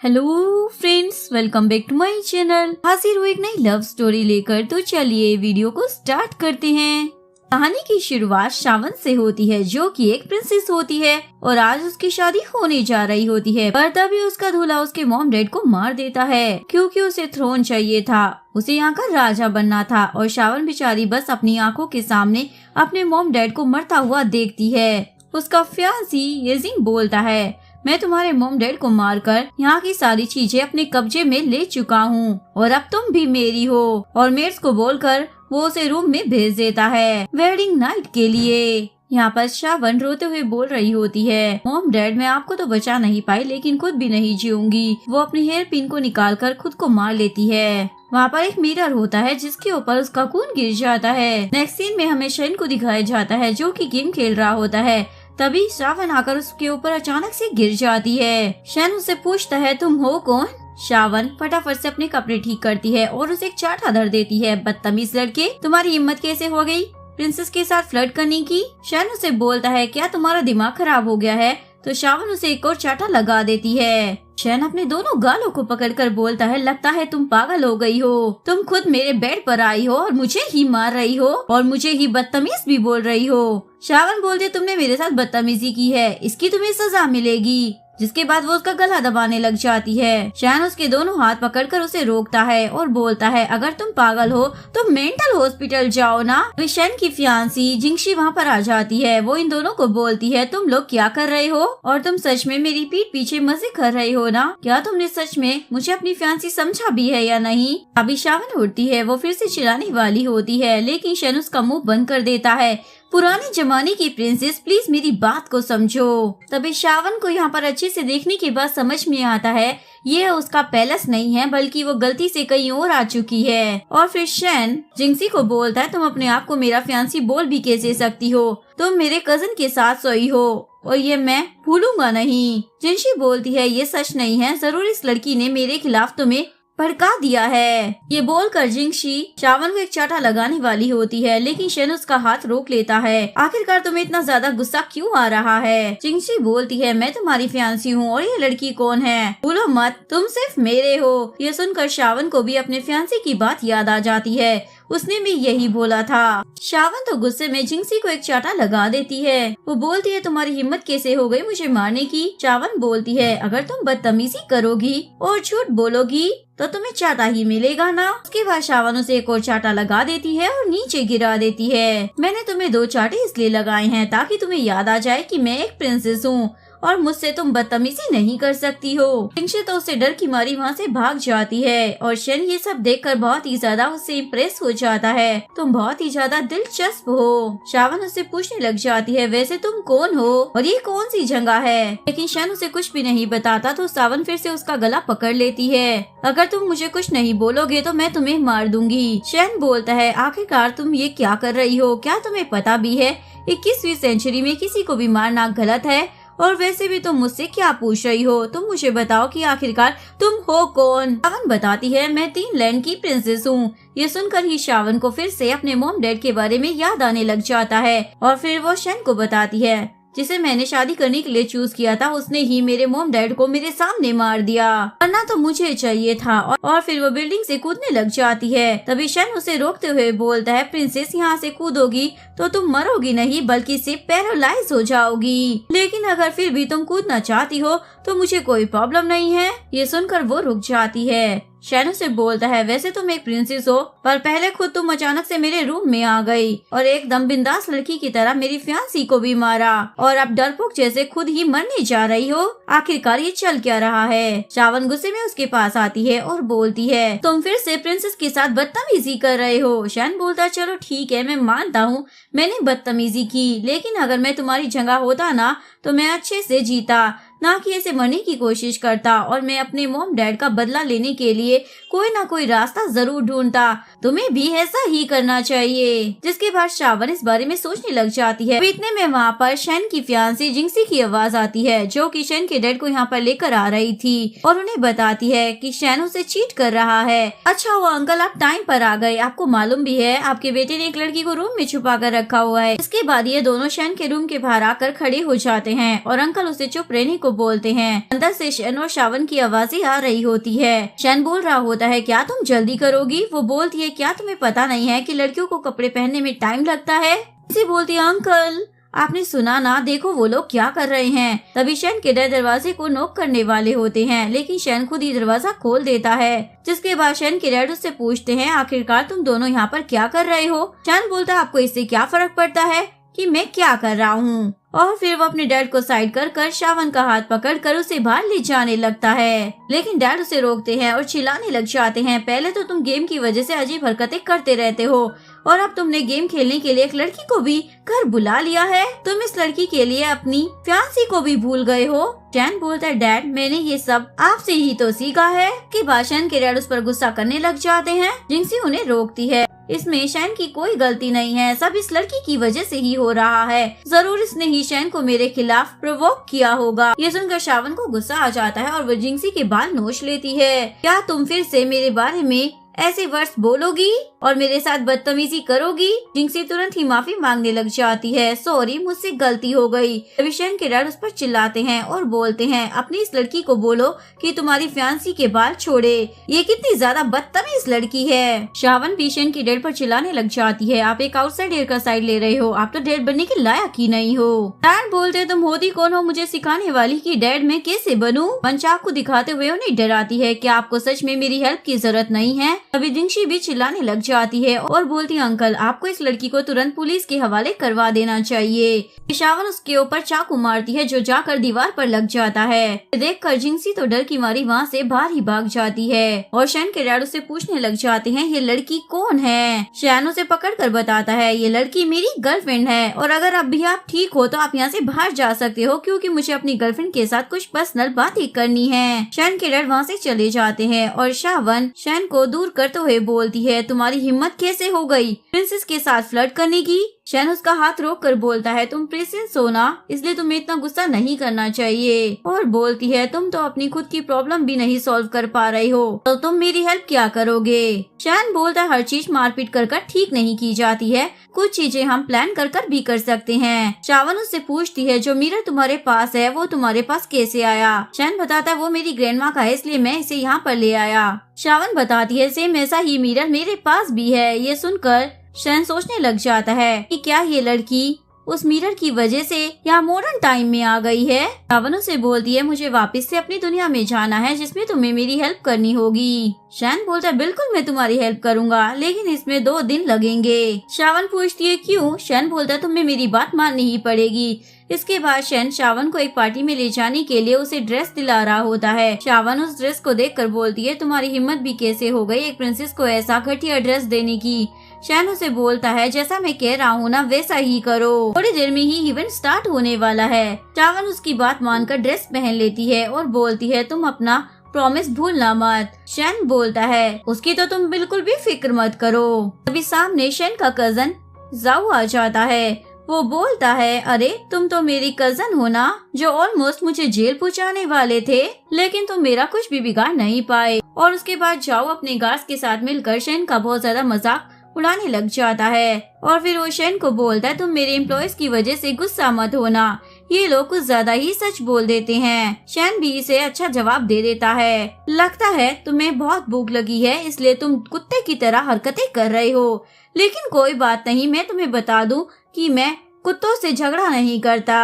Hello friends, welcome back to my channel. हाजिर हूँ एक नई लव स्टोरी लेकर। तो चलिए वीडियो को स्टार्ट करते हैं। कहानी की शुरुआत श्रावण से होती है, जो कि एक प्रिंसेस होती है और आज उसकी शादी होने जा रही होती है। पर तभी उसका दूल्हा उसके मॉम डैड को मार देता है, क्योंकि उसे थ्रोन चाहिए था। उसे यहाँ का राजा बनना था और श्रावण बेचारी बस अपनी आंखों के सामने अपने मॉम डैड को मरता हुआ देखती है। उसका फियांसी येजिंग बोलता है, मैं तुम्हारे मॉम डैड को मारकर यहाँ की सारी चीजें अपने कब्जे में ले चुका हूँ और अब तुम भी मेरी हो। और मेड्स को बोलकर वो उसे रूम में भेज देता है वेडिंग नाइट के लिए। यहाँ पर श्रावण रोते हुए बोल रही होती है, मॉम डैड मैं आपको तो बचा नहीं पाई, लेकिन खुद भी नहीं जीऊंगी। वो अपनी हेयर पिन को निकालकर खुद को मार लेती है। वहाँ पर एक मिरर होता है जिसके ऊपर उसका खून गिर जाता है। नेक्स्ट सीन में हमें शेन को दिखाया जाता है, जो कि गेम खेल रहा होता है। तभी श्रावण आकर उसके ऊपर अचानक से गिर जाती है। शेन उससे पूछता है, तुम हो कौन? श्रावण फटाफट से अपने कपड़े ठीक करती है और उसे एक चाटा धर देती है। बदतमीज लड़के, तुम्हारी हिम्मत कैसे हो गई प्रिंसेस के साथ फ्लर्ट करने की? शेन उसे बोलता है, क्या तुम्हारा दिमाग खराब हो गया है? तो श्रावण उसे एक और चाटा लगा देती है। शेन अपने दोनों गालों को पकड़कर बोलता है, लगता है तुम पागल हो गई हो। तुम खुद मेरे बेड पर आई हो और मुझे ही मार रही हो और मुझे ही बदतमीज भी बोल रही हो। श्रावण बोलते, तुमने मेरे साथ बदतमीजी की है, इसकी तुम्हें सजा मिलेगी। जिसके बाद वो उसका गला दबाने लग जाती है। शेन उसके दोनों हाथ पकड़कर उसे रोकता है और बोलता है, अगर तुम पागल हो तो मेंटल हॉस्पिटल जाओ ना। तो शेन की फियांसी जिंगशी वहाँ पर आ जाती है। वो इन दोनों को बोलती है, तुम लोग क्या कर रहे हो और तुम सच में मेरी पीठ पीछे मजे कर रहे हो ना? क्या तुमने सच में मुझे अपनी फियांसी समझा भी है या नहीं? अभी श्रावण उठती है, वो फिर से चिल्लाने वाली होती है, लेकिन शेन उसका मुंह बंद कर देता है। पुराने जमाने की प्रिंसेस, प्लीज मेरी बात को समझो। तभी श्रावण को यहाँ पर अच्छे से देखने के बाद समझ में आता है ये उसका पैलेस नहीं है, बल्कि वो गलती से कहीं और आ चुकी है। और फिर शेन जिंगसी को बोलता है, तुम अपने आप को मेरा फियांसी बोल भी कैसे सकती हो? तुम मेरे कजन के साथ सोई हो और ये मैं भूलूंगा नहीं। जिंगसी बोलती है, ये सच नहीं है, जरूर इस लड़की ने मेरे खिलाफ तुम्हें भड़का दिया है। ये बोलकर जिंगशी श्रावण को एक चाटा लगाने वाली होती है, लेकिन शेन उसका हाथ रोक लेता है। आखिरकार तुम्हें इतना ज्यादा गुस्सा क्यों आ रहा है? जिंगशी बोलती है, मैं तुम्हारी फियांसी हूँ और ये लड़की कौन है? भूलो मत, तुम सिर्फ मेरे हो। ये सुनकर श्रावण को भी अपने फियांसी की बात याद आ जाती है, उसने भी यही बोला था। श्रावण तो गुस्से में जिंगसी को एक चाटा लगा देती है। वो बोलती है, तुम्हारी हिम्मत कैसे हो गई मुझे मारने की? श्रावण बोलती है, अगर तुम बदतमीजी करोगी और झूठ बोलोगी तो तुम्हें चाटा ही मिलेगा ना। उसके बाद श्रावण उसे एक और चाटा लगा देती है और नीचे गिरा देती है। मैंने तुम्हें 2 चाटे इसलिए लगाए हैं ताकि तुम्हें याद आ जाए कि मैं एक प्रिंसेस हूँ और मुझसे तुम बदतमीजी नहीं कर सकती हो। जिंगशी तो उससे डर की मारी वहाँ से भाग जाती है और शेन ये सब देखकर बहुत ही ज्यादा उससे इम्प्रेस हो जाता है। तुम बहुत ही ज्यादा दिलचस्प हो। श्रावण उससे पूछने लग जाती है, वैसे तुम कौन हो और ये कौन सी जगह है? लेकिन शेन उसे कुछ भी नहीं बताता, तो श्रावण फिर से उसका गला पकड़ लेती है। अगर तुम मुझे कुछ नहीं बोलोगे तो मैं तुम्हें मार दूंगी। शेन बोलता है, आखिरकार तुम ये क्या कर रही हो? क्या तुम्हें पता भी है 21वीं सेंचुरी में किसी को भी मारना गलत है? और वैसे भी तुम मुझसे क्या पूछ रही हो? तुम मुझे बताओ कि आखिरकार तुम हो कौन? श्रावण बताती है, मैं 3 लैंड की प्रिंसेस हूँ। ये सुनकर ही श्रावण को फिर से अपने मॉम डैड के बारे में याद आने लग जाता है और फिर वो शेन को बताती है, जिसे मैंने शादी करने के लिए चूज किया था, उसने ही मेरे मॉम डैड को मेरे सामने मार दिया, वरना तो मुझे चाहिए था। और फिर वो बिल्डिंग से कूदने लग जाती है। तभी शेन उसे रोकते हुए बोलता है, प्रिंसेस यहाँ से कूदोगी तो तुम मरोगी नहीं, बल्कि सिर्फ पैरालाइज हो जाओगी। लेकिन अगर फिर भी तुम कूदना चाहती हो तो मुझे कोई प्रॉब्लम नहीं है। ये सुनकर वो रुक जाती है। शेन उसे बोलता है, वैसे तुम एक प्रिंसेस हो, पर पहले खुद तुम अचानक से मेरे रूम में आ गई और एकदम बिंदास लड़की की तरह मेरी फियांसी को भी मारा और अब डरपोक जैसे खुद ही मरने जा रही हो। आखिरकार ये चल क्या रहा है? श्रावण गुस्से में उसके पास आती है और बोलती है, तुम फिर से प्रिंसेस के साथ बदतमीजी कर रहे हो। शेन बोलता है, चलो ठीक है, मैं मानता हूँ मैंने बदतमीजी की, लेकिन अगर मैं तुम्हारी जगह होता ना तो मैं अच्छे से जीता, ना कि ऐसे मरने की कोशिश करता और मैं अपने मॉम डैड का बदला लेने के लिए कोई ना कोई रास्ता जरूर ढूंढता। तुम्हें भी ऐसा ही करना चाहिए। जिसके बाद श्रावण इस बारे में सोचने लग जाती है। इतने में वहाँ पर शेन की फियांसी जिंगसी की आवाज आती है, जो कि शेन के डैड को यहाँ पर लेकर आ रही थी और उन्हें बताती है कि शेन उसे चीट कर रहा है। अच्छा हुआ अंकल आप टाइम पर आ गए, आपको मालूम भी है आपके बेटे ने एक लड़की को रूम में छुपा कर रखा हुआ है। इसके बाद ये दोनों शेन के रूम के बाहर आकर खड़े हो जाते हैं और अंकल उसे चुप रहने को को बोलते हैं। अंदर से शन और शावन की आवाजें आ रही होती है। शन बोल रहा होता है, क्या तुम जल्दी करोगी? वो बोलती है, क्या तुम्हें पता नहीं है कि लड़कियों को कपड़े पहनने में टाइम लगता है? इसी बोलती है, अंकल आपने सुना ना, देखो वो लोग क्या कर रहे हैं। तभी शन के डैड दरवाजे को नॉक करने वाले होते हैं, लेकिन शन खुद ही दरवाजा खोल देता है। जिसके बाद शन के डैड उससे पूछते हैं, आखिरकार तुम दोनों यहाँ पर क्या कर रहे हो? शन बोलता है, आपको इससे क्या फर्क पड़ता है कि मैं क्या कर रहा हूँ? और फिर वो अपने डैड को साइड कर शावन का हाथ पकड़कर उसे बाहर ले जाने लगता है, लेकिन डैड उसे रोकते हैं और चिल्लाने लग जाते हैं, पहले तो तुम गेम की वजह से अजीब हरकतें करते रहते हो और अब तुमने गेम खेलने के लिए एक लड़की को भी घर बुला लिया है। तुम इस लड़की के लिए अपनी फियांसी को भी भूल गए हो। शन बोलता है, डैड मैंने ये सब आपसे ही तो सीखा है। कि भाषण के डैड उस पर गुस्सा करने लग जाते हैं। जिंक्सी उन्हें रोकती है, इसमें शन की कोई गलती नहीं है, सब इस लड़की की वजह से ही हो रहा है। जरूर इसने ही शन को मेरे खिलाफ प्रोवोक किया होगा। ये सुनकर शावन को गुस्सा आ जाता है और वो जिंक्सी के बाल नोच लेती है। क्या तुम फिर से मेरे बारे में ऐसे वर्ड्स बोलोगी और मेरे साथ बदतमीजी करोगी? जिंक्सी तुरंत ही माफी मांगने लग जाती है, सॉरी मुझसे गलती हो गई। तभी शन के डैड उस पर चिल्लाते हैं और बोलते हैं, अपनी इस लड़की को बोलो कि तुम्हारी फियांसी के बाल छोड़े, ये कितनी ज्यादा बदतमीज लड़की है। शावन भी शन के डैड पर चिल्लाने लग जाती है, आप एक आउटसाइडर का साइड ले रहे हो, आप तो डैड बनने के लायक ही नहीं हो। डैड बोलते, तुम होती कौन हो मुझे सिखाने वाली कि डैड मैं कैसे बनूं? पंचाक को दिखाते हुए उन्हें डराती है, क्या आपको सच में मेरी हेल्प की जरूरत नहीं है? तभी जिंक्सी भी चिल्लाने लग जाती है और बोलती है, अंकल आपको इस लड़की को तुरंत पुलिस के हवाले करवा देना चाहिए। शावन उसके ऊपर चाकू मारती है जो जाकर दीवार पर लग जाता है। देखकर जिंक्सी तो डर की मारी वहाँ से बाहर ही भाग जाती है और शन के डैड उससे पूछने लग जाते हैं, ये लड़की कौन है? शन उसे पकड़कर बताता है, ये लड़की मेरी गर्लफ्रेंड है और अगर अभी आप ठीक हो तो आप यहाँ से बाहर जा सकते हो, क्योंकि मुझे अपनी गर्लफ्रेंड के साथ कुछ पर्सनल बातें करनी है। शन के डैड वहाँ से चले जाते हैं और शावन शन को दूर करते हुए बोलती है, तुम्हारी हिम्मत कैसे हो गई प्रिंसेस के साथ फ्लर्ट करने की? शन उसका हाथ रोक कर बोलता है, तुम प्रिंसेस हो ना, इसलिए तुम्हें इतना गुस्सा नहीं करना चाहिए। और बोलती है, तुम तो अपनी खुद की प्रॉब्लम भी नहीं सॉल्व कर पा रहे हो तो तुम मेरी हेल्प क्या करोगे? शन बोलता है, हर चीज मारपीट कर ठीक नहीं की जाती है, कुछ चीजें हम प्लान कर भी कर सकते हैं। शावन उससे पूछती है, जो मिरर तुम्हारे पास है वो तुम्हारे पास कैसे आया? शन बताता है, वो मेरी ग्रैंडमा का है इसलिए मैं इसे यहाँ पर ले आया। शावन बताती है, सेम ऐसा ही मिरर मेरे पास भी है। ये सुनकर शन सोचने लग जाता है कि क्या ये लड़की उस मिरर की वजह से यहाँ मॉडर्न टाइम में आ गई है। शावन उसे बोलती है, मुझे वापस से अपनी दुनिया में जाना है जिसमें तुम्हें मेरी हेल्प करनी होगी। शन बोलता है, बिल्कुल मैं तुम्हारी हेल्प करूंगा, लेकिन इसमें 2 दिन लगेंगे। शावन पूछती है, क्यों? शन बोलता है, तुम्हें मेरी बात माननी ही पड़ेगी। इसके बाद शन शावन को एक पार्टी में ले जाने के लिए उसे ड्रेस दिला रहा होता है। शावन उस ड्रेस को देखकर बोलती है, तुम्हारी हिम्मत भी कैसे हो गई एक प्रिंसेस को ऐसा घटिया ड्रेस देने की? शन उसे बोलता है, जैसा मैं कह रहा हूँ ना वैसा ही करो, थोड़ी देर में ही इवेंट स्टार्ट होने वाला है। शावन उसकी बात मानकर ड्रेस पहन लेती है और बोलती है, तुम अपना प्रॉमिस भूलना मत। शन बोलता है, उसकी तो तुम बिल्कुल भी फिक्र मत करो। अभी सामने शन का कजन जाऊ आ जाता है। वो बोलता है, अरे तुम तो मेरी कजन हो ना, जो ऑलमोस्ट मुझे जेल पहुंचाने वाले थे, लेकिन तुम मेरा कुछ भी बिगाड़ नहीं पाए। और उसके बाद जाऊ अपने गार्ड्स के साथ मिलकर शन का बहुत ज्यादा मजाक उड़ाने लग जाता है और फिर वो शन को बोलता है, तुम मेरे एम्प्लॉयज की वजह से गुस्सा मत होना, ये लोग कुछ ज्यादा ही सच बोल देते हैं। शन भी इसे अच्छा जवाब दे देता है, लगता है तुम्हें बहुत भूख लगी है इसलिए तुम कुत्ते की तरह हरकतें कर रहे हो, लेकिन कोई बात नहीं, मैं तुम्हें बता दूं कि मैं कुत्तों से झगड़ा नहीं करता।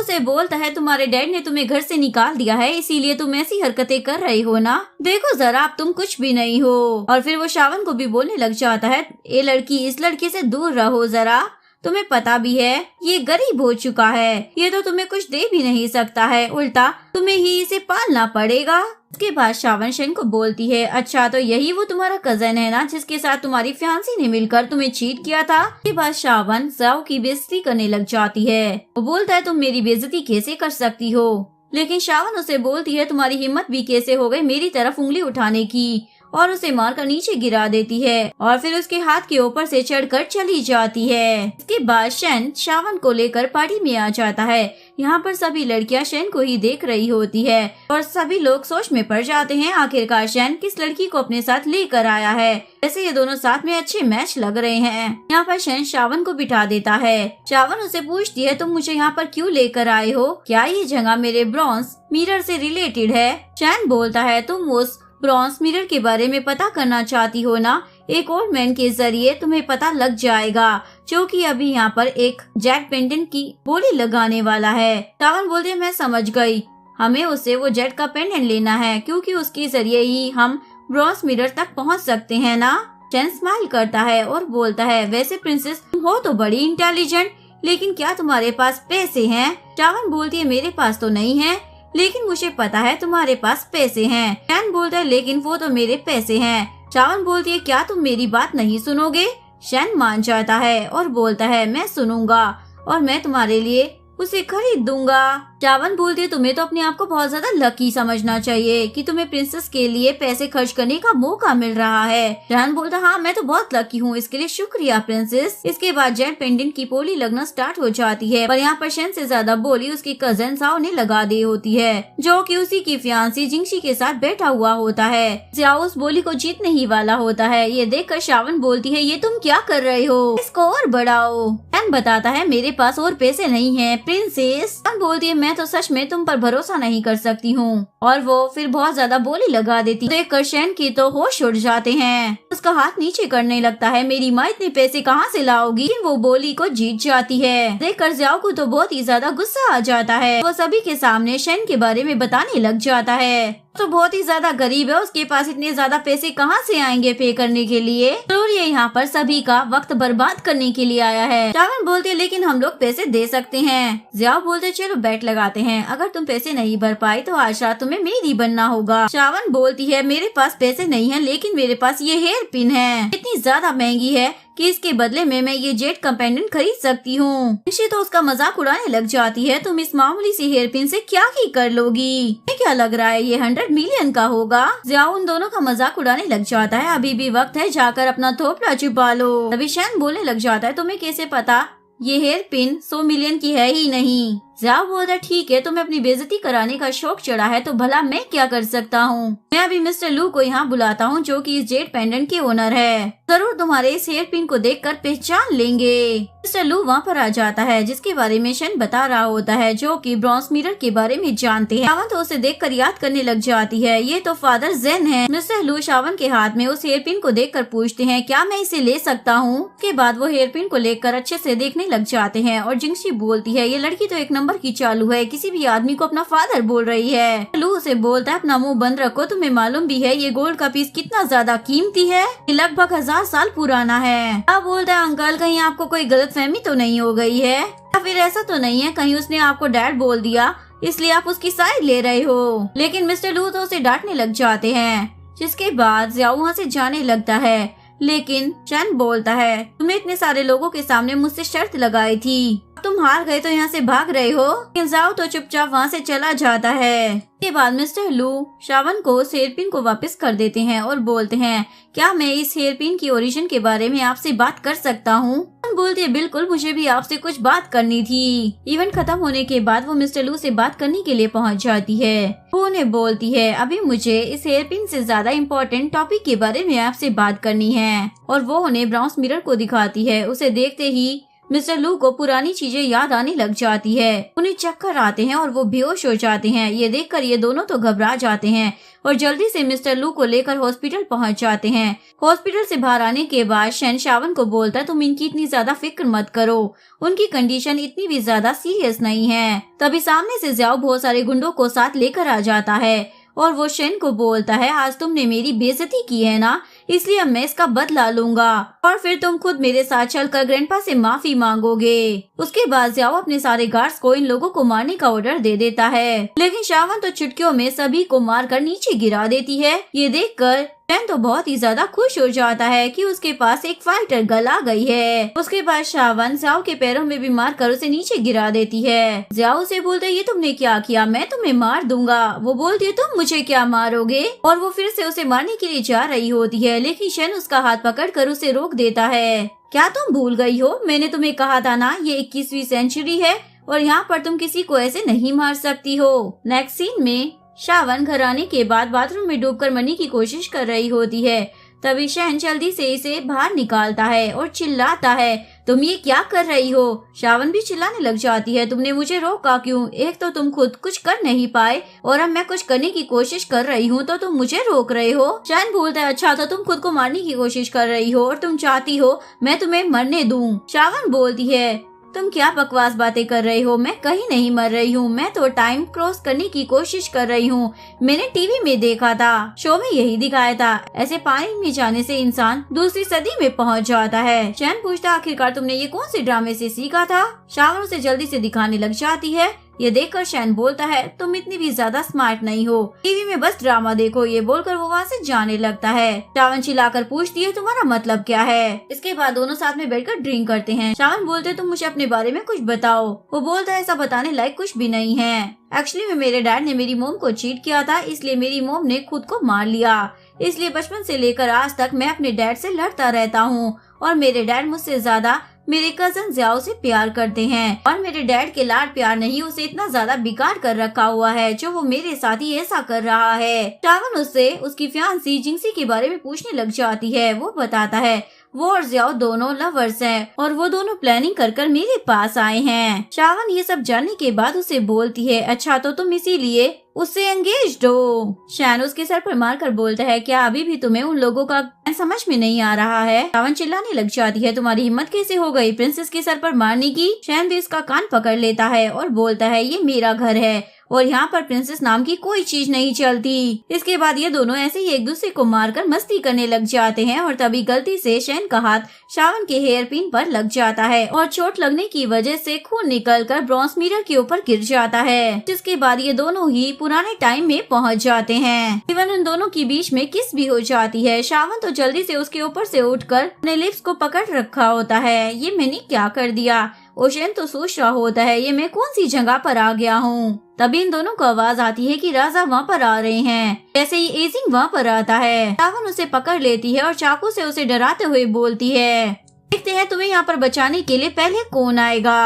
उसे बोलता है, तुम्हारे डैड ने तुम्हें घर से निकाल दिया है इसीलिए तुम ऐसी हरकतें कर रही हो ना, देखो जरा अब तुम कुछ भी नहीं हो। और फिर वो शावन को भी बोलने लग जाता है, ये लड़की इस लड़के से दूर रहो जरा, तुम्हें पता भी है ये गरीब हो चुका है, ये तो तुम्हें कुछ दे भी नहीं सकता है, उल्टा तुम्हें ही इसे पालना पड़ेगा। उसके बाद शावन शन को बोलती है, अच्छा तो यही वो तुम्हारा कजन है ना जिसके साथ तुम्हारी फियांसी ने मिलकर तुम्हें चीट किया था? उसके बाद शावन जाऊ की बेइज्जती करने लग जाती है। वो बोलता है, तुम मेरी बेइज्जती कैसे कर सकती हो? लेकिन शावन उसे बोलती है, तुम्हारी हिम्मत भी कैसे हो गई मेरी तरफ उंगली उठाने की? और उसे मारकर नीचे गिरा देती है और फिर उसके हाथ के ऊपर से चढ़कर चली जाती है। इसके बाद शेन शावन को लेकर पार्टी में आ जाता है। यहाँ पर सभी लड़कियाँ शेन को ही देख रही होती है और सभी लोग सोच में पड़ जाते हैं आखिरकार शेन किस लड़की को अपने साथ लेकर आया है। वैसे ये दोनों साथ में अच्छे मैच लग रहे हैं। यहाँ पर शेन शावन को बिठा देता है। शावन उसे पूछती है तुम मुझे यहाँ पर क्यों लेकर आए हो, क्या ये जगह मेरे ब्रॉन्ज मिरर से रिलेटेड है? शेन बोलता है तुम उस ब्रॉन्ज मिरर के बारे में पता करना चाहती हो ना, एक ओल्ड मैन के जरिए तुम्हें पता लग जाएगा जो कि अभी यहाँ पर एक जेट पेंडेंट की बोली लगाने वाला है। शावन बोलते मैं समझ गई, हमें उसे वो जेट का पेंडेंट लेना है क्योंकि उसके जरिए ही हम ब्रॉन्ज मिरर तक पहुँच सकते हैं ना। शेन स्माइल करता है और बोलता है वैसे प्रिंसेस तुम हो तो बड़ी इंटेलिजेंट, लेकिन क्या तुम्हारे पास पैसे हैं? शावन बोलती है मेरे पास तो नहीं है, लेकिन मुझे पता है तुम्हारे पास पैसे हैं। शेन बोलता है लेकिन वो तो मेरे पैसे हैं। शावन बोलती है क्या तुम मेरी बात नहीं सुनोगे? शेन मान जाता है और बोलता है मैं सुनूंगा और मैं तुम्हारे लिए उसे खरीद दूंगा। शावन बोलती है तुम्हें तो अपने आप को बहुत ज्यादा लकी समझना चाहिए कि तुम्हें प्रिंसेस के लिए पैसे खर्च करने का मौका मिल रहा है। शेन बोलता हाँ मैं तो बहुत लकी हूँ, इसके लिए शुक्रिया प्रिंसेस। इसके बाद जेट पेंडेंट की बोली लगना स्टार्ट हो जाती है, पर यहाँ पर शेन से ज्यादा बोली उसकी कजन साओ ने लगा दी होती है जो कि उसी की फियांसी जिंगशी के साथ बैठा हुआ होता है। जाओ उस बोली को जीतने ही वाला होता है। ये देखकर शावन बोलती है ये तुम क्या कर रहे हो, इसको और बढ़ाओ। शेन बताता है मेरे पास और पैसे नहीं है प्रिंसेस। शेन बोलती है मैं तो सच में तुम पर भरोसा नहीं कर सकती हूँ और वो फिर बहुत ज्यादा बोली लगा देती। देखकर शेन की तो होश उड़ जाते हैं, उसका हाथ नीचे करने लगता है मेरी माँ इतने पैसे कहाँ से लाओगी। वो बोली को जीत जाती है। देखकर जाओ को तो बहुत ही ज्यादा गुस्सा आ जाता है। वो सभी के सामने शेन के बारे में बताने लग जाता है तो बहुत ही ज्यादा गरीब है, उसके पास इतने ज्यादा पैसे कहाँ से आएंगे पे करने के लिए, जरूर ये यहाँ पर सभी का वक्त बर्बाद करने के लिए आया है। शावन बोलते लेकिन हम लोग पैसे दे सकते हैं। जियाओ बोलते चलो बैट लगाते हैं, अगर तुम पैसे नहीं भर पाई तो आज रात तुम्हें मेरी बनना होगा। शावन बोलती है मेरे पास पैसे नहीं है लेकिन मेरे पास ये हेयर पिन है, इतनी ज्यादा महंगी है कि इसके बदले में मैं ये जेट का पेंडेंट खरीद सकती हूँ। निशी तो उसका मजाक उड़ाने लग जाती है तुम इस मामूली सी हेयर पिन से क्या ही कर लोगी, क्या लग रहा है ये 100 मिलियन का होगा। जियाओ उन दोनों का मजाक उड़ाने लग जाता है अभी भी वक्त है जाकर अपना थोपड़ा छुपा लो। तभी शेन बोलने लग जाता है तुम्हें कैसे पता ये हेयर पिन 100 मिलियन की है ही नहीं। जियाओ बोलता है ठीक है तुम्हें अपनी बेइज्जती कराने का शौक चढ़ा है तो भला मैं क्या कर सकता हूँ। मैं अभी मिस्टर लू को यहाँ बुलाता हूँ जो कि इस जेट पेंडेंट के ओनर है, जरूर तुम्हारे इस हेयर पिन को देखकर पहचान लेंगे। मिस्टर लू वहाँ पर आ जाता है जिसके बारे में शेन बता रहा होता है जो कि ब्रॉन्ज मिरर के बारे में जानते हैं। शावन तो उसे देखकर याद करने लग जाती है ये तो फादर जेन है। मिस्टर लू शावन के हाथ में उस हेयर पिन को देखकर पूछते हैं क्या मैं इसे ले सकता हूँ। उसके बाद वो हेयर पिन को लेकर अच्छे से देखने लग जाते हैं और जिंगशी बोलती है ये लड़की तो एक नंबर की चालू है, किसी भी आदमी को अपना फादर बोल रही है। लू उसे बोलता है अपना मुंह बंद रखो, तुम्हें मालूम भी है ये गोल्ड का पीस कितना ज्यादा कीमती है, ये लगभग 1000 साल पुराना है। अब बोलता है अंकल कहीं आपको कोई गलतफहमी तो नहीं हो गई है या फिर ऐसा तो नहीं है कहीं उसने आपको डैड बोल दिया इसलिए आप उसकी साइड ले रहे हो। लेकिन मिस्टर लू तो उसे डांटने लग जाते हैं जिसके बाद जियाओ वहाँ से जाने लगता है। लेकिन शेन बोलता है तुमने इतने सारे लोगों के सामने मुझसे शर्त लगाई थी, तुम हार गए तो यहाँ से भाग रहे हो। लेकिन जाओ तो चुपचाप वहाँ से चला जाता है। इसके बाद मिस्टर लू शावन को उस हेयर पिन को वापस कर देते हैं और बोलते हैं क्या मैं इस हेयर पिन की ओरिजिन के बारे में आपसे बात कर सकता हूँ। बोलते हैं बिल्कुल मुझे भी आपसे कुछ बात करनी थी। इवेंट खत्म होने के बाद वो मिस्टर लू से बात करने के लिए पहुँच जाती है। वो उन्हें बोलती है अभी मुझे इस हेयर पिन से ज्यादा इम्पोर्टेंट टॉपिक के बारे में आपसे बात करनी है और वो उन्हें ब्रॉन्ज मिरर को दिखाती है। उसे देखते ही मिस्टर लू को पुरानी चीजें याद आने लग जाती है, उन्हें चक्कर आते हैं और वो बेहोश हो जाते हैं। ये देखकर ये दोनों तो घबरा जाते हैं और जल्दी से मिस्टर लू को लेकर हॉस्पिटल पहुंच जाते हैं। हॉस्पिटल से बाहर आने के बाद शेन शावन को बोलता है तुम इनकी इतनी ज्यादा फिक्र मत करो, उनकी कंडीशन इतनी भी ज्यादा सीरियस नहीं है। तभी सामने से जियाओ बहुत सारे गुंडों को साथ लेकर आ जाता है और वो शेन को बोलता है आज तुमने मेरी बेइज्जती की है ना, इसलिए मैं इसका बदला लूंगा और फिर तुम खुद मेरे साथ चलकर ग्रैंडपा से माफी मांगोगे। उसके बाद जियाओ अपने सारे गार्ड्स को इन लोगों को मारने का ऑर्डर दे देता है, लेकिन शावन तो चुटकियों में सभी को मारकर नीचे गिरा देती है। ये देखकर शैन तो बहुत ही ज्यादा खुश हो जाता है कि उसके पास एक फाइटर गर्ल आ गई है। उसके बाद शावन ज़ियाओ के पैरों में भी मार कर उसे नीचे गिरा देती है। ज़ियाओ से बोलते ये तुमने क्या किया, मैं तुम्हें मार दूंगा। वो बोलती है तुम मुझे क्या मारोगे, और वो फिर से उसे मारने के लिए जा रही होती है, लेकिन शैन उसका हाथ पकड़ कर उसे रोक देता है। क्या तुम भूल गई हो, मैंने तुम्हें कहा था ना ये 21वीं सेंचुरी है और यहाँ पर तुम किसी को ऐसे नहीं मार सकती हो। नेक्स्ट सीन में शावन घर आने के बाद बाथरूम में डूबकर मरने की कोशिश कर रही होती है। तभी शैन जल्दी से इसे बाहर निकालता है और चिल्लाता है तुम ये क्या कर रही हो। शावन भी चिल्लाने लग जाती है तुमने मुझे रोका क्यों, एक तो तुम खुद कुछ कर नहीं पाए और अब मैं कुछ करने की कोशिश कर रही हूँ तो तुम मुझे रोक रहे हो। शैन बोलता है अच्छा तो तुम खुद को मारने की कोशिश कर रही हो और तुम चाहती हो मैं तुम्हें मरने दूँ। शावन बोलती है तुम क्या बकवास बातें कर रही हो, मैं कहीं नहीं मर रही हूँ, मैं तो टाइम क्रॉस करने की कोशिश कर रही हूँ। मैंने टीवी में देखा था, शो में यही दिखाया था, ऐसे पानी में जाने से इंसान दूसरी सदी में पहुँच जाता है। शैन पूछता आखिरकार तुमने ये कौन से ड्रामे से सीखा था। शावन उसे जल्दी से दिखाने लग जाती है। ये देखकर शैन बोलता है तुम इतनी भी ज्यादा स्मार्ट नहीं हो, टीवी में बस ड्रामा देखो। ये बोलकर वो वहाँ से जाने लगता है। शावन चिल्लाकर पूछती है तुम्हारा मतलब क्या है। इसके बाद दोनों साथ में बैठकर ड्रिंक करते हैं। शावन बोलते तुम मुझे अपने बारे में कुछ बताओ। वो बोलता है ऐसा बताने लायक कुछ भी नहीं है। एक्चुअली में मेरे डैड ने मेरी मोम को चीट किया था, इसलिए मेरी मोम ने खुद को मार लिया। इसलिए बचपन से लेकर आज तक मैं अपने डैड से लड़ता रहता हूँ और मेरे डैड मुझसे ज्यादा मेरे कजन ज़ियाओ से प्यार करते हैं और मेरे डैड के लाड प्यार नहीं उसे इतना ज्यादा बिगाड़ कर रखा हुआ है जो वो मेरे साथ ही ऐसा कर रहा है। शावन उससे उसकी फियांसी जिंगसी के बारे में पूछने लग जाती है। वो बताता है वो और ज़ियाओ दोनों लवर्स हैं और वो दोनों प्लानिंग कर मेरे पास आए हैं। शावन ये सब जानने के बाद उसे बोलती है अच्छा तो तुम इसीलिए उससे एंगेज्ड हो। शैन उसके सर पर मारकर बोलता है क्या अभी भी तुम्हें उन लोगों का समझ में नहीं आ रहा है। शावन चिल्लाने लग जाती है तुम्हारी हिम्मत कैसे हो गई प्रिंसेस के सर पर मारने की। शैन भी इसका कान पकड़ लेता है और बोलता है ये मेरा घर है और यहाँ पर प्रिंसेस नाम की कोई चीज नहीं चलती। इसके बाद ये दोनों ऐसे ही एक दूसरे को मारकर मस्ती करने लग जाते हैं और तभी गलती से शैन का हाथ शावन के हेयर पिन पर लग जाता है और चोट लगने की वजह से खून निकलकर ब्रॉन्ज मिरर के ऊपर गिर जाता है। जिसके बाद ये दोनों ही पुराने टाइम में पहुँच जाते हैं। इवन इन दोनों के बीच में किस भी हो जाती है। शावन तो जल्दी से उसके ऊपर से उठकर अपने लिप्स को पकड़ रखा होता है। ये मैंने क्या कर दिया। ओशेन तो सोच रहा होता है ये मैं कौन सी जगह पर आ गया हूँ। तभी इन दोनों को आवाज आती है कि राजा वहाँ पर आ रहे हैं। जैसे ही एजिंग वहाँ पर आता है शावन उसे पकड़ लेती है और चाकू से उसे डराते हुए बोलती है देखते हैं तुम्हें यहाँ पर बचाने के लिए पहले कौन आएगा।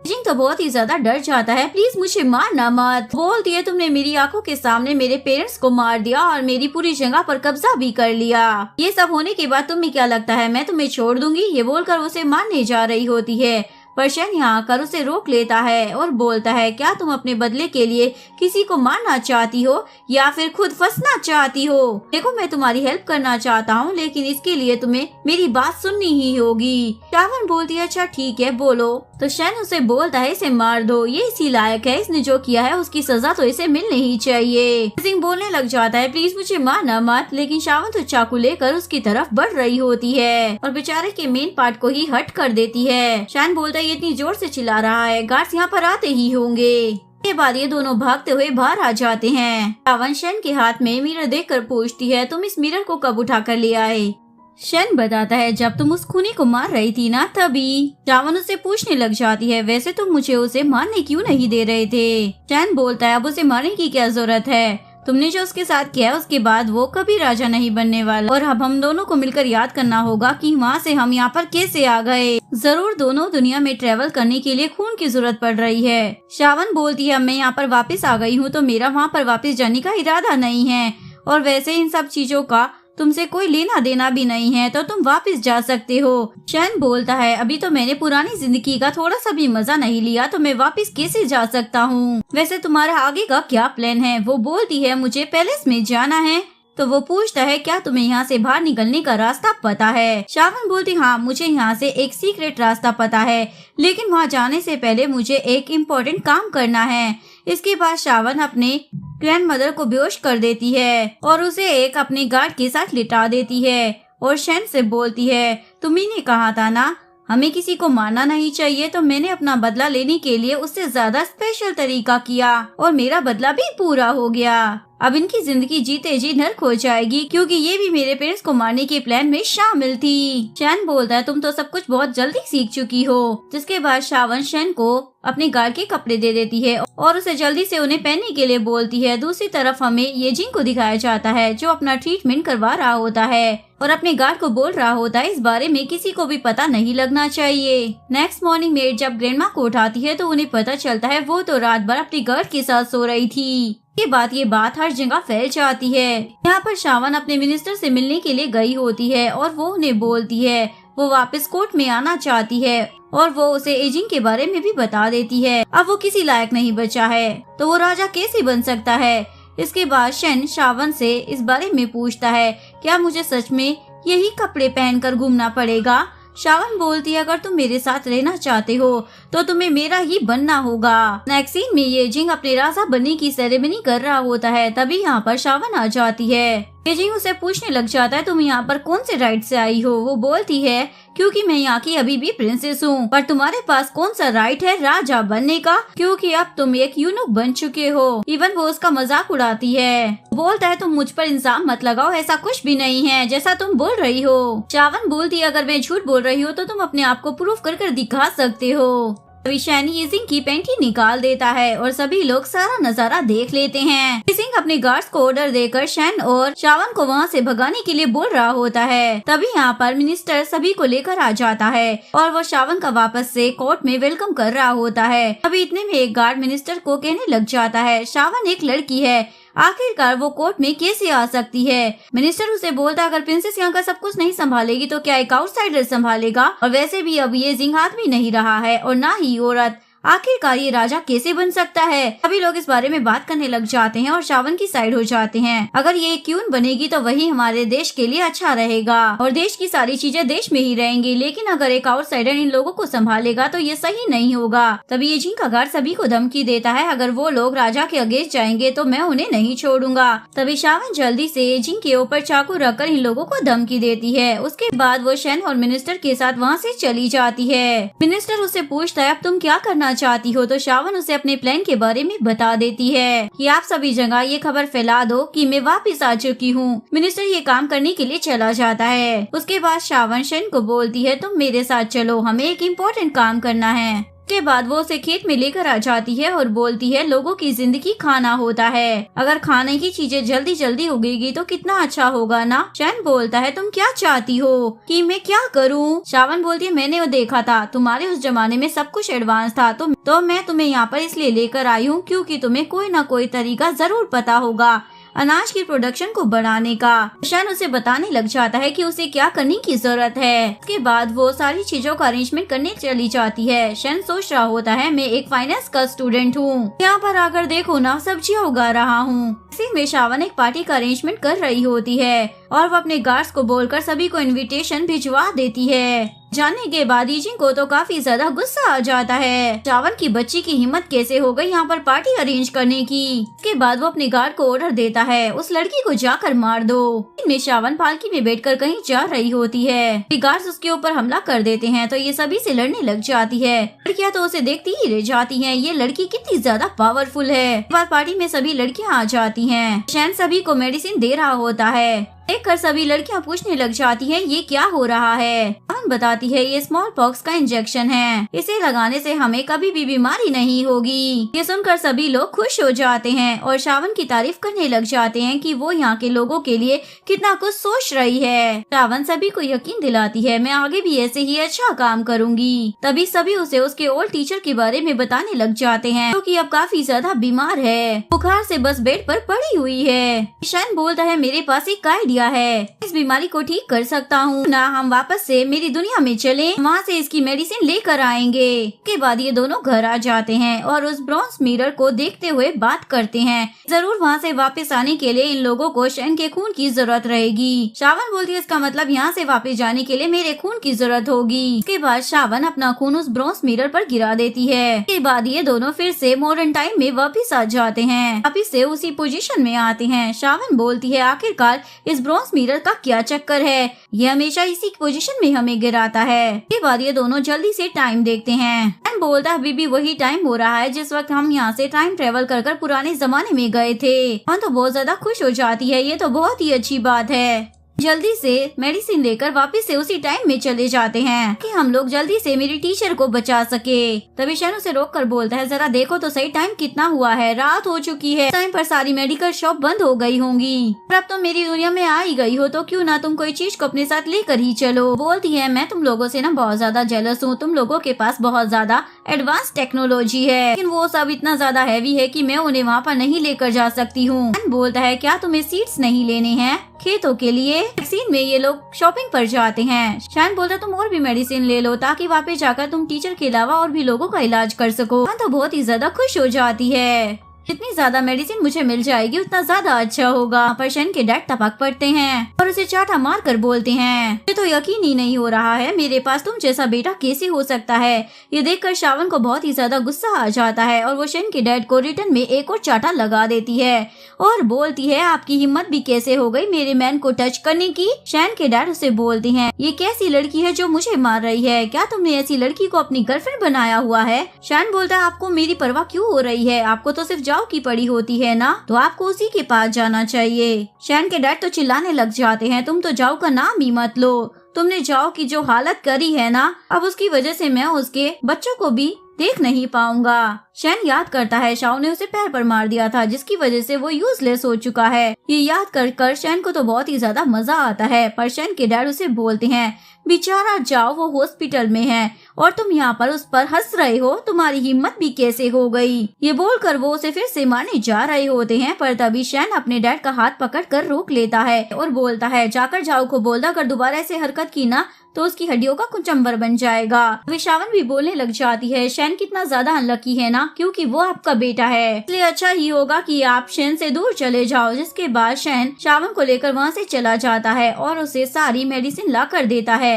एजिंग तो बहुत ही ज्यादा डर जाता है प्लीज मुझे मारना मत। बोलती है तुमने मेरी आंखों के सामने मेरे पेरेंट्स को मार दिया और मेरी पूरी जगह पर कब्जा भी कर लिया। ये सब होने के बाद तुम्हें क्या लगता है मैं तुम्हें छोड़ दूंगी। ये बोलकर उसे मारने जा रही होती है पर शैन यहाँ आकर उसे रोक लेता है और बोलता है क्या तुम अपने बदले के लिए किसी को मारना चाहती हो या फिर खुद फंसना चाहती हो। देखो मैं तुम्हारी हेल्प करना चाहता हूँ लेकिन इसके लिए तुम्हें मेरी बात सुननी ही होगी। शावन बोलती है अच्छा ठीक है बोलो। तो शैन उसे बोलता है इसे मार दो, ये इसी लायक है, इसने जो किया है उसकी सजा तो इसे मिलनी ही चाहिए। सिंह बोलने लग जाता है प्लीज मुझे मारना मत, लेकिन शावन तो चाकू लेकर उसकी तरफ बढ़ रही होती है और बेचारे के मेन पार्ट को ही हट कर देती है। शैन बोलता है ये इतनी जोर से चिल्ला रहा है गार्ड्स यहाँ पर आते ही होंगे। के बाद ये दोनों भागते हुए बाहर आ जाते हैं। शावन शैन के हाथ में मिरर देखकर पूछती है तुम इस मिरर को कब उठा कर ले आए। शैन बताता है जब तुम उस खूनी को मार रही थी ना तभी। शावन उससे पूछने लग जाती है वैसे तुम मुझे उसे मारने क्यों नहीं दे रहे थे। शैन बोलता है अब उसे मारने की क्या जरूरत है, तुमने जो उसके साथ किया उसके बाद वो कभी राजा नहीं बनने वाला और अब हम दोनों को मिलकर याद करना होगा कि वहाँ से हम यहाँ पर कैसे आ गए। जरूर दोनों दुनिया में ट्रेवल करने के लिए खून की जरूरत पड़ रही है। शावन बोलती है मैं यहाँ पर वापस आ गई हूँ तो मेरा वहाँ पर वापस जाने का इरादा नहीं है और वैसे इन सब चीजों का तुमसे कोई लेना देना भी नहीं है तो तुम वापस जा सकते हो। शैन बोलता है अभी तो मैंने पुरानी जिंदगी का थोड़ा सा भी मजा नहीं लिया तो मैं वापस कैसे जा सकता हूँ। वैसे तुम्हारा आगे का क्या प्लान है। वो बोलती है मुझे पैलेस में जाना है। तो वो पूछता है क्या तुम्हें यहाँ से बाहर निकलने का रास्ता पता है। शावन बोलती हाँ मुझे यहाँ से एक सीक्रेट रास्ता पता है लेकिन वहाँ जाने से पहले मुझे एक इम्पोर्टेंट काम करना है। इसके बाद शावन अपने ग्रैंड मदर को बेहोश कर देती है और उसे एक अपने गार्ड के साथ लिटा देती है और शैन से बोलती है तुम्ही ने कहा था ना हमें किसी को मारना नहीं चाहिए तो मैंने अपना बदला लेने के लिए उससे ज्यादा स्पेशल तरीका किया और मेरा बदला भी पूरा हो गया। अब इनकी जिंदगी जीते जी नर्क हो जाएगी, क्योंकि ये भी मेरे पेरेंट्स को मारने के प्लान में शामिल थी। शैन बोलता है तुम तो सब कुछ बहुत जल्दी सीख चुकी हो। जिसके बाद शावन शैन को अपने गार्ड के कपड़े दे देती है और उसे जल्दी से उन्हें पहनने के लिए बोलती है। दूसरी तरफ हमें ये जिंग को दिखाया जाता है जो अपना ट्रीटमेंट करवा रहा होता है और अपने गार्ड को बोल रहा होता है इस बारे में किसी को भी पता नहीं लगना चाहिए। नेक्स्ट मॉर्निंग मेड जब ग्रैंडमा को उठाती है तो उन्हें पता चलता है वो तो रात भर अपने गार्ड के साथ सो रही थी। के बाद ये बात हर जगह फैल जाती है। यहाँ पर शावन अपने मिनिस्टर से मिलने के लिए गई होती है और वो उन्हें बोलती है वो वापस कोर्ट में आना चाहती है और वो उसे एजिंग के बारे में भी बता देती है। अब वो किसी लायक नहीं बचा है तो वो राजा कैसे बन सकता है। इसके बाद शैन शावन से इस बारे में पूछता है क्या मुझे सच में यही कपड़े पहनकर घूमना पड़ेगा। शावन बोलती है अगर तुम मेरे साथ रहना चाहते हो तो तुम्हें मेरा ही बनना होगा। नेक्स्ट सीन में ये जिंग अपने राजा बनने की सेरेमनी कर रहा होता है। तभी यहाँ पर शावन आ जाती है। ये जिंग उसे पूछने लग जाता है तुम यहाँ पर कौन से राइट से आई हो। वो बोलती है क्योंकि मैं यहाँ की अभी भी प्रिंसेस हूँ, पर तुम्हारे पास कौन सा राइट है राजा बनने का, क्योंकि अब तुम एक यूनुक बन चुके हो। इवन वो उसका मजाक उड़ाती है। बोलता है तुम मुझ पर इल्जाम मत लगाओ, ऐसा कुछ भी नहीं है जैसा तुम बोल रही हो। शावन बोलती है अगर मैं झूठ बोल रही हूँ तो तुम अपने आप को प्रूफ कर दिखा सकते हो। तभी शैन जिंग की पैंटी निकाल देता है और सभी लोग सारा नजारा देख लेते हैं। जिंग अपने गार्ड्स को ऑर्डर देकर शैन और शावन को वहाँ से भगाने के लिए बोल रहा होता है। तभी यहाँ पर मिनिस्टर सभी को लेकर आ जाता है और वो शावन का वापस से कोर्ट में वेलकम कर रहा होता है। अभी इतने में एक गार्ड मिनिस्टर को कहने लग जाता है शावन एक लड़की है, आखिरकार वो कोर्ट में कैसे आ सकती है। मिनिस्टर उसे बोलता अगर प्रिंसेस यहाँ का सब कुछ नहीं संभालेगी तो क्या एक आउटसाइडर संभालेगा, और वैसे भी अब ये जिंग आदमी नहीं रहा है और ना ही औरत, आखिरकार ये राजा कैसे बन सकता है। सभी लोग इस बारे में बात करने लग जाते हैं और शावन की साइड हो जाते हैं। अगर ये क्यून बनेगी तो वही हमारे देश के लिए अच्छा रहेगा और देश की सारी चीजें देश में ही रहेंगी, लेकिन अगर एक आउटसाइडर इन लोगों को संभालेगा तो ये सही नहीं होगा। तभी ये जिंग का गार्ड सभी को धमकी देता है अगर वो लोग राजा के अगेंस्ट जाएंगे तो मैं उन्हें नहीं छोड़ूंगा। तभी शावन जल्दी से जिंग के ऊपर चाकू रखकर इन लोगों को धमकी देती है। उसके बाद वो शैन और मिनिस्टर के साथ वहाँ से चली जाती है। मिनिस्टर उससे पूछता है अब तुम क्या करना चाहती हो, तो शावन उसे अपने प्लान के बारे में बता देती है कि आप सभी जगह ये खबर फैला दो कि मैं वापस आ चुकी हूँ। मिनिस्टर ये काम करने के लिए चला जाता है। उसके बाद शावन शैन को बोलती है तुम मेरे साथ चलो, हमें एक इम्पोर्टेंट काम करना है। के बाद वो उसे खेत में लेकर आ जाती है और बोलती है लोगों की जिंदगी खाना होता है, अगर खाने की चीजें जल्दी जल्दी उगेगी तो कितना अच्छा होगा ना। शैन बोलता है तुम क्या चाहती हो कि मैं क्या करूं। शावन बोलती है मैंने वो देखा था, तुम्हारे उस जमाने में सब कुछ एडवांस था, तो मैं तुम्हें यहाँ पर इसलिए लेकर आई हूँ क्योंकि तुम्हें कोई ना कोई तरीका जरूर पता होगा अनाज की प्रोडक्शन को बढ़ाने का। शैन उसे बताने लग जाता है कि उसे क्या करने की जरूरत है। उसके बाद वो सारी चीजों का अरेंजमेंट करने चली जाती है। शैन सोच रहा होता है मैं एक फाइनेंस का स्टूडेंट हूँ, यहाँ पर आकर देखो ना सब्जियाँ उगा रहा हूँ। इसी में शावन एक पार्टी का अरेंजमेंट कर रही होती है और वो अपने गार्ड्स को बोलकर सभी को इनविटेशन भिजवा देती है। जाने के बाद जिंग को तो काफी ज्यादा गुस्सा आ जाता है। शावन की बच्ची की हिम्मत कैसे हो गई यहाँ पर पार्टी अरेंज करने की। इसके बाद वो अपने गार्ड को ऑर्डर देता है उस लड़की को जाकर मार दो। इनमें शावन पालकी में बैठकर कहीं जा रही होती है। गार्ड्स उसके ऊपर हमला कर देते हैं तो ये सभी से लड़ने लग जाती है। लड़कियां तो उसे देखती ही रह जाती हैं, ये लड़की कितनी ज्यादा पावरफुल है। एक बार पार्टी में सभी लड़कियां आ जाती हैं। शैन सभी को मेडिसिन दे रहा होता है। देखकर सभी लड़कियां पूछने लग जाती हैं ये क्या हो रहा है। शावन बताती है ये स्मॉल पॉक्स का इंजेक्शन है, इसे लगाने से हमें कभी भी बीमारी नहीं होगी। ये सुनकर सभी लोग खुश हो जाते हैं और शावन की तारीफ करने लग जाते हैं कि वो यहाँ के लोगों के लिए कितना कुछ सोच रही है। शावन सभी को यकीन दिलाती है मैं आगे भी ऐसे ही अच्छा काम करूंगी। तभी सभी उसे उसके ओल्ड टीचर के बारे में बताने लग जाते हैं जो कि अब काफी ज्यादा बीमार है, बुखार से बस बेड पर पड़ी हुई है। शैन बोलता है मेरे पास एक आइडिया है, इस बीमारी को ठीक कर सकता हूँ ना, हम वापस से मेरी दुनिया में चलें, वहाँ से इसकी मेडिसिन लेकर आएंगे। के बाद ये दोनों घर आ जाते हैं और उस ब्रॉन्ज मिरर को देखते हुए बात करते हैं जरूर वहाँ से वापस आने के लिए इन लोगों को शैन के खून की जरूरत रहेगी। शावन बोलती है इसका मतलब यहाँ से वापस जाने के लिए मेरे खून की जरूरत होगी। इसके बाद शावन अपना खून उस ब्रॉन्ज मिरर पर गिरा देती है। इसके बाद ये दोनों फिर से मॉडर्न टाइम में वापस आ जाते हैं, वापस से उसी पोजीशन में आते हैं। शावन बोलती है आखिरकार इस ब्रॉन्ज मिरर का क्या चक्कर है, ये हमेशा इसी पोजीशन में हमें गिराता है। के बाद ये दोनों जल्दी से टाइम देखते हैं। बोलता है अभी भी वही टाइम हो रहा है जिस वक्त हम यहाँ से टाइम ट्रेवल कर पुराने जमाने में गए थे। शावन तो बहुत ज्यादा खुश हो जाती है, ये तो बहुत ही अच्छी बात है। जल्दी से मेडिसिन लेकर वापस से उसी टाइम में चले जाते हैं कि हम लोग जल्दी से मेरी टीचर को बचा सके। तभी शैन उसे रोक कर बोलता है जरा देखो तो सही टाइम कितना हुआ है, रात हो चुकी है। टाइम पर सारी मेडिकल शॉप बंद हो गई होंगी और अब तुम मेरी दुनिया में आ ही गई हो तो क्यों ना तुम कोई चीज को अपने साथ लेकर ही चलो। बोलती है मैं तुम लोगों से ना बहुत ज्यादा जेलस हूँ, तुम लोगों के पास बहुत ज्यादा एडवांस टेक्नोलॉजी है लेकिन वो सब इतना ज्यादा हैवी है कि मैं उन्हें वहाँ पर नहीं लेकर जा सकती हूँ। बोलता है क्या तुम्हें सीट्स नहीं लेने हैं खेतों के लिए? वैक्सीन में ये लोग शॉपिंग पर जाते हैं। शैन बोलता तुम और भी मेडिसिन ले लो ताकि वापस जाकर तुम टीचर के अलावा और भी लोगों का इलाज कर सको। तो बहुत ही ज्यादा खुश हो जाती है, जितनी ज्यादा मेडिसिन मुझे मिल जाएगी उतना ज्यादा अच्छा होगा। पर शैन के डैड टपक पड़ते हैं और उसे चाटा मार कर बोलते हैं मुझे तो यकीन ही नहीं हो रहा है मेरे पास तुम जैसा बेटा कैसे हो सकता है। ये देखकर शावन को बहुत ही ज्यादा गुस्सा आ जाता है और वो शैन के डैड को रिटर्न में एक और चाटा लगा देती है और बोलती है आपकी हिम्मत भी कैसे हो गई मेरे मैन को टच करने की। शैन के डैड उसे बोलते हैं ये कैसी लड़की है जो मुझे मार रही है, क्या तुमने ऐसी लड़की को अपनी गर्लफ्रेंड बनाया हुआ है? शैन बोलता है आपको मेरी परवाह क्यों हो रही है, आपको तो सिर्फ जाओ की पड़ी होती है ना, तो आपको उसी के पास जाना चाहिए। शैन के डैड तो चिल्लाने लग जाते हैं तुम तो जाओ का नाम ही मत लो, तुमने जाओ की जो हालत करी है ना अब उसकी वजह से मैं उसके बच्चों को भी देख नहीं पाऊंगा। शैन याद करता है शाओ ने उसे पैर पर मार दिया था जिसकी वजह से वो यूजलेस हो चुका है। ये याद कर शैन को तो बहुत ही ज्यादा मजा आता है पर शैन के डैड उसे बोलते हैं बेचारा जाओ वो हॉस्पिटल में है और तुम यहाँ पर उस पर हंस रहे हो, तुम्हारी हिम्मत भी कैसे हो गई। ये बोलकर वो उसे फिर से मारने जा रहे होते हैं पर तभी शैन अपने डैड का हाथ पकड़ कर रोक लेता है और बोलता है जाकर जाओ को बोलता अगर दोबारा ऐसे हरकत की ना तो उसकी हड्डियों का कुचंबर बन जाएगा। शावन भी बोलने लग जाती है शैन कितना ज्यादा अनलकी है ना क्योंकि वो आपका बेटा है, इसलिए अच्छा ही होगा कि आप शैन से दूर चले जाओ। जिसके बाद शैन शावन को लेकर वहाँ से चला जाता है और उसे सारी मेडिसिन ला कर देता है।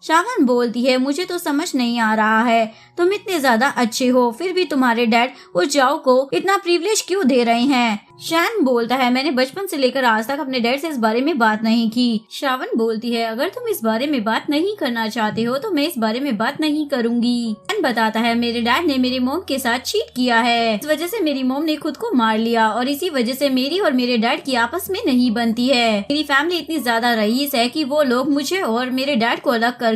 शावन बोलती है मुझे तो समझ नहीं आ रहा है तुम इतने ज्यादा अच्छे हो फिर भी तुम्हारे डैड उस जाओ को इतना प्रिविलेज क्यों दे रहे हैं। शैन बोलता है मैंने बचपन से लेकर आज तक अपने डैड से इस बारे में बात नहीं की। शावन बोलती है अगर तुम इस बारे में बात नहीं करना चाहते हो तो मैं इस बारे में बात नहीं करूंगी। शैन बताता है मेरे डैड ने मेरी मॉम के साथ चीट किया है, इस वजह से मेरी मॉम ने खुद को मार लिया और इसी वजह से मेरी और मेरे डैड की आपस में नहीं बनती है। मेरी फैमिली इतनी ज्यादा रईस है कि वो लोग मुझे और मेरे डैड को अलग कर